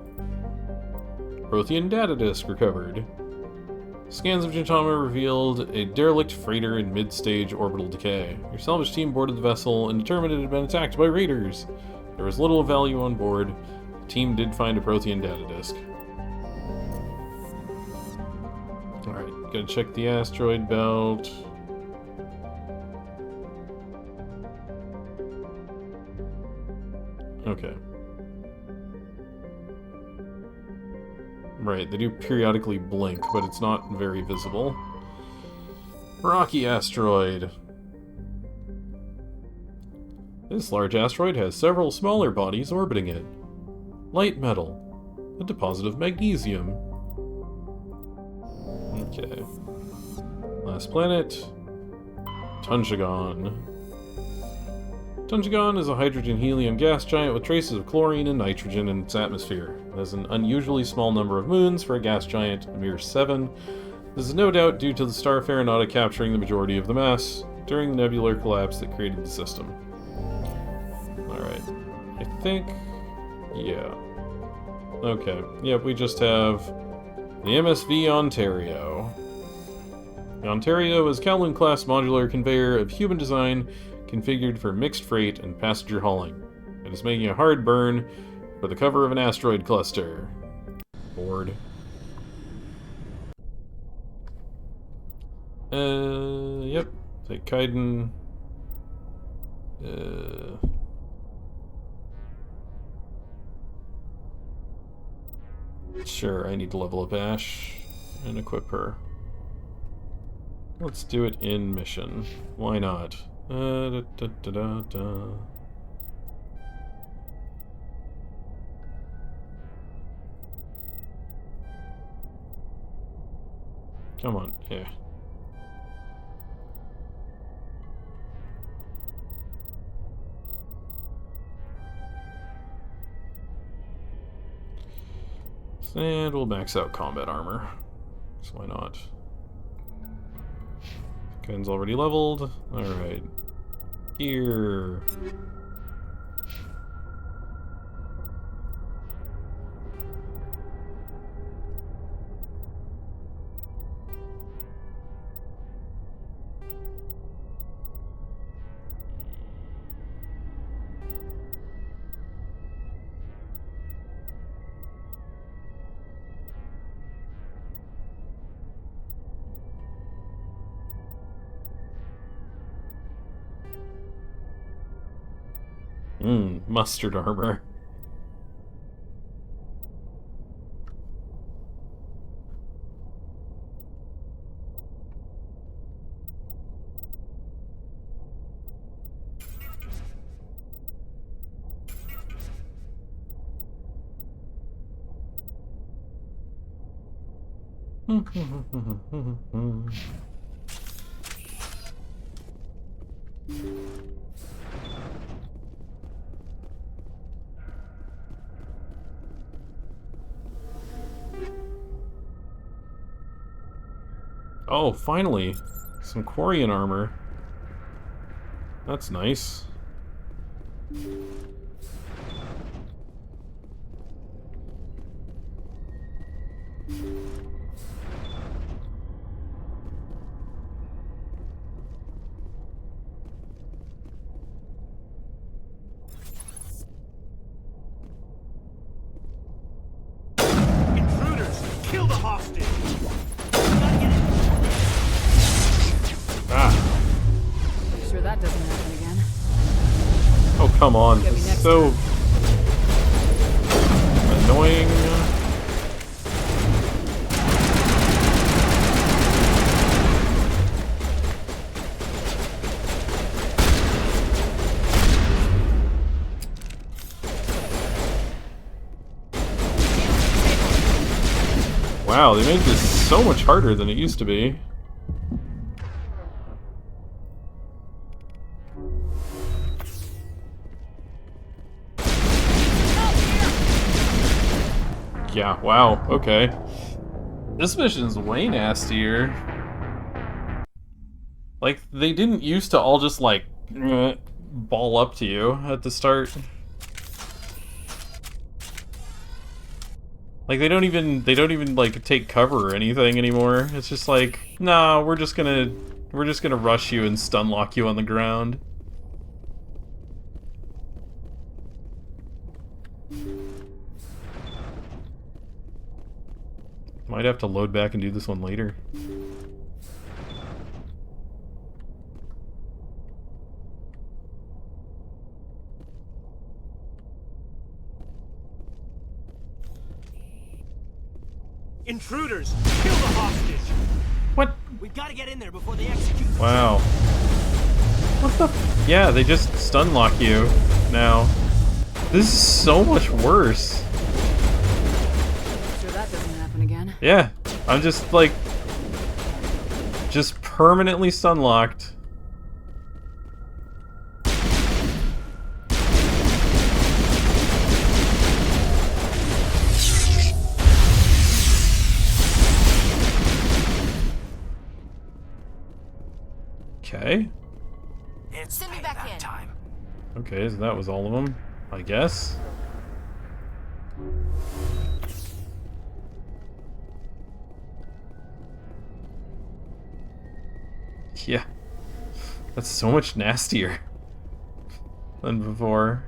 Prothean data disk recovered. Scans of Juntama revealed a derelict freighter in mid-stage orbital decay. Your salvage team boarded the vessel and determined it had been attacked by raiders. There was little value on board. The team did find a Prothean data disk. Alright, gotta check the asteroid belt. Okay. Right, they do periodically blink, but it's not very visible. Rocky asteroid. This large asteroid has several smaller bodies orbiting it. Light metal. A deposit of magnesium. Okay. Last planet. Tunjagon. Tunjagon is a hydrogen-helium gas giant with traces of chlorine and nitrogen in its atmosphere. It has an unusually small number of moons for a gas giant, a mere 7. This is no doubt due to the star Farinata capturing the majority of the mass during the nebular collapse that created the system. Alright. I think... yeah. Okay. Yep, we just have the MSV Ontario. The Ontario is Kowloon-class modular conveyor of human design configured for mixed freight and passenger hauling. It is making a hard burn for the cover of an asteroid cluster. Board. Yep. Take Kaiden. Sure, I need to level up Ash and equip her. Let's do it in mission. Why not? Come on, yeah. And we'll max out combat armor. So why not? Gun's already leveled. Alright. Gear. Mustard armor. Oh, finally. Some Quarian armor. That's nice. Intruders! Kill the hostage! Sure that doesn't happen again. Oh, come on. Get me This is next so annoying. Wow, they made this so much harder than it used to be. Yeah, wow, okay. This mission's way nastier. Like, they didn't used to all just, like, ball up to you at the start. Like, they don't even, like, take cover or anything anymore. It's just like, nah, we're just gonna rush you and stun lock you on the ground. Might have to load back and do this one later. Intruders! Kill the hostage! What? We've got to get in there before they execute. Wow. What the? Yeah, they just stun lock you now. This is so much worse. Sure that doesn't happen again. Yeah, I'm just like, just permanently stun locked. Okay. Send me back in. Time. Okay, so that was all of them, I guess. Yeah. That's so much nastier than before.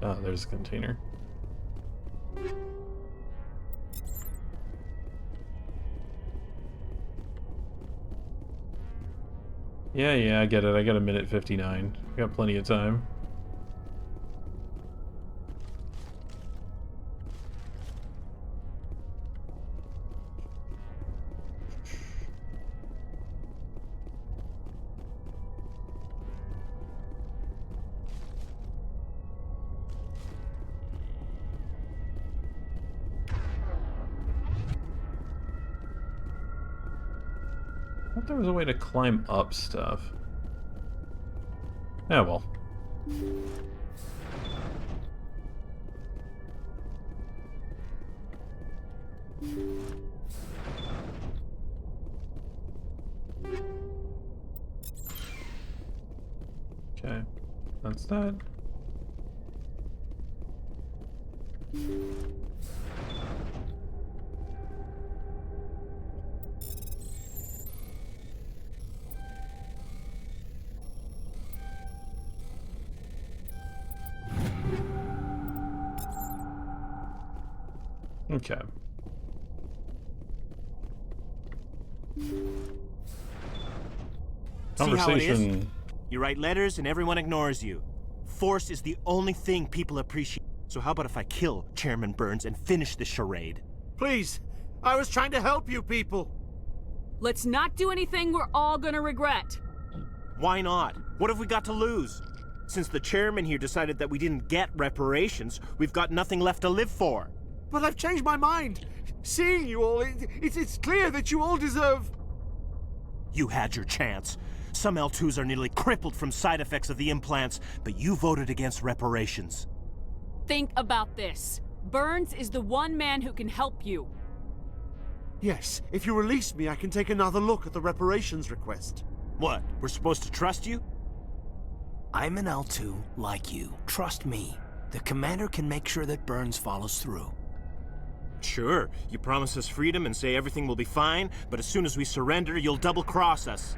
Oh, there's a container. Yeah, I get it. I got a minute 59. Got plenty of time. I thought there was a way to climb up stuff. Yeah, well. Okay, that's that. Okay. See how it is? Conversation. You write letters and everyone ignores you. Force is the only thing people appreciate. So how about if I kill Chairman Burns and finish this charade? Please, I was trying to help you people. Let's not do anything we're all gonna regret. Why not? What have we got to lose? Since the chairman here decided that we didn't get reparations, we've got nothing left to live for. But I've changed my mind. Seeing you all, it's clear that you all deserve... You had your chance. Some L2s are nearly crippled from side effects of the implants, but you voted against reparations. Think about this. Burns is the one man who can help you. Yes, if you release me, I can take another look at the reparations request. What? We're supposed to trust you? I'm an L2, like you. Trust me. The commander can make sure that Burns follows through. Sure, you promise us freedom and say everything will be fine, but as soon as we surrender, you'll double-cross us.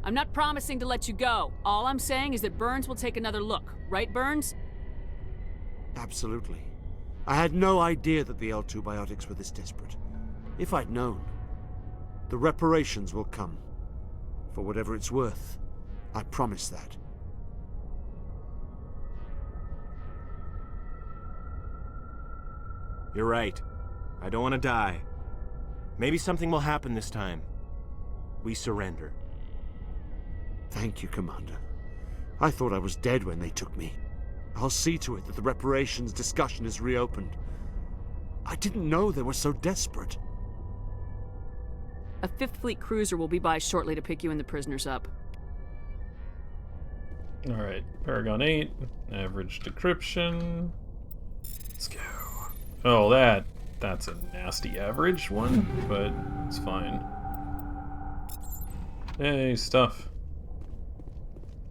I'm not promising to let you go. All I'm saying is that Burns will take another look. Right, Burns? Absolutely. I had no idea that the L2 biotics were this desperate. If I'd known, the reparations will come. For whatever it's worth, I promise that. You're right. I don't want to die. Maybe something will happen this time. We surrender. Thank you, Commander. I thought I was dead when they took me. I'll see to it that the reparations discussion is reopened. I didn't know they were so desperate. A 5th Fleet cruiser will be by shortly to pick you and the prisoners up. Alright, Paragon 8, average decryption. Let's go. Oh, that's a nasty average one, but it's fine. Hey, stuff.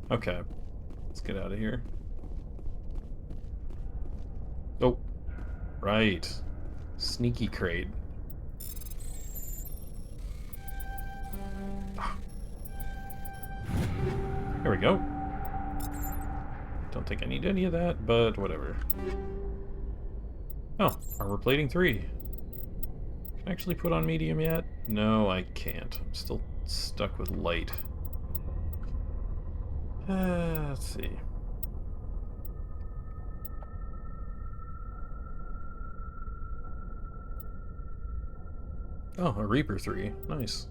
Okay, let's get out of here. Oh, right. Sneaky crate. There we go. Don't think I need any of that, but whatever. Oh, armor plating 3. Can I actually put on medium yet? No, I can't. I'm still stuck with light. Let's see. Oh, a Reaper 3. Nice.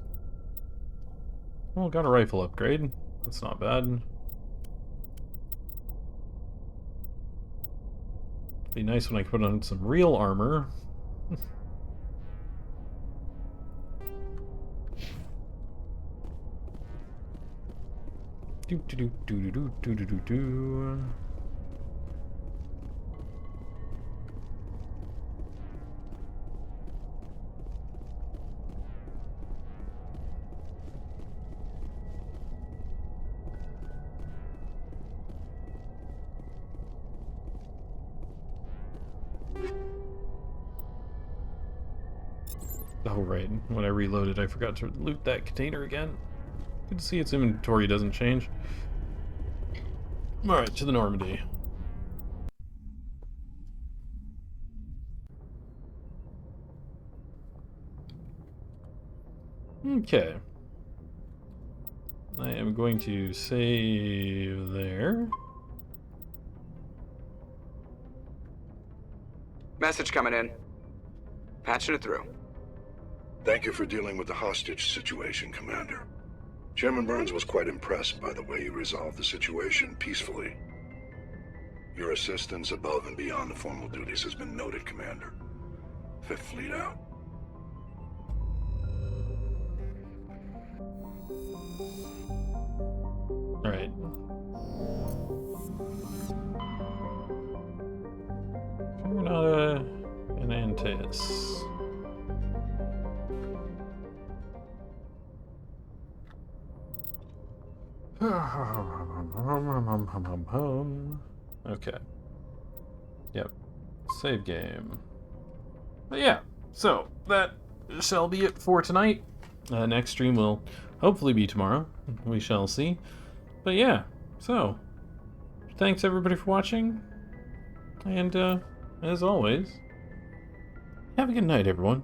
Well, got a rifle upgrade. That's not bad. Be nice when I put on some real armor. Do do do do do do do do do. Oh right, when I reloaded I forgot to loot that container again. Good to see its inventory doesn't change. Alright, to the Normandy. Okay. I am going to save there. Message coming in. Patching it through. Thank you for dealing with the hostage situation, Commander. Chairman Burns was quite impressed by the way you resolved the situation peacefully. Your assistance above and beyond the formal duties has been noted, Commander. 5th Fleet out. Alright. Granada and Antaeus. Okay. Yep. Save game. But yeah, so that shall be it for tonight. Next stream will hopefully be tomorrow. We shall see. But yeah, so thanks everybody for watching. And as always, have a good night, everyone.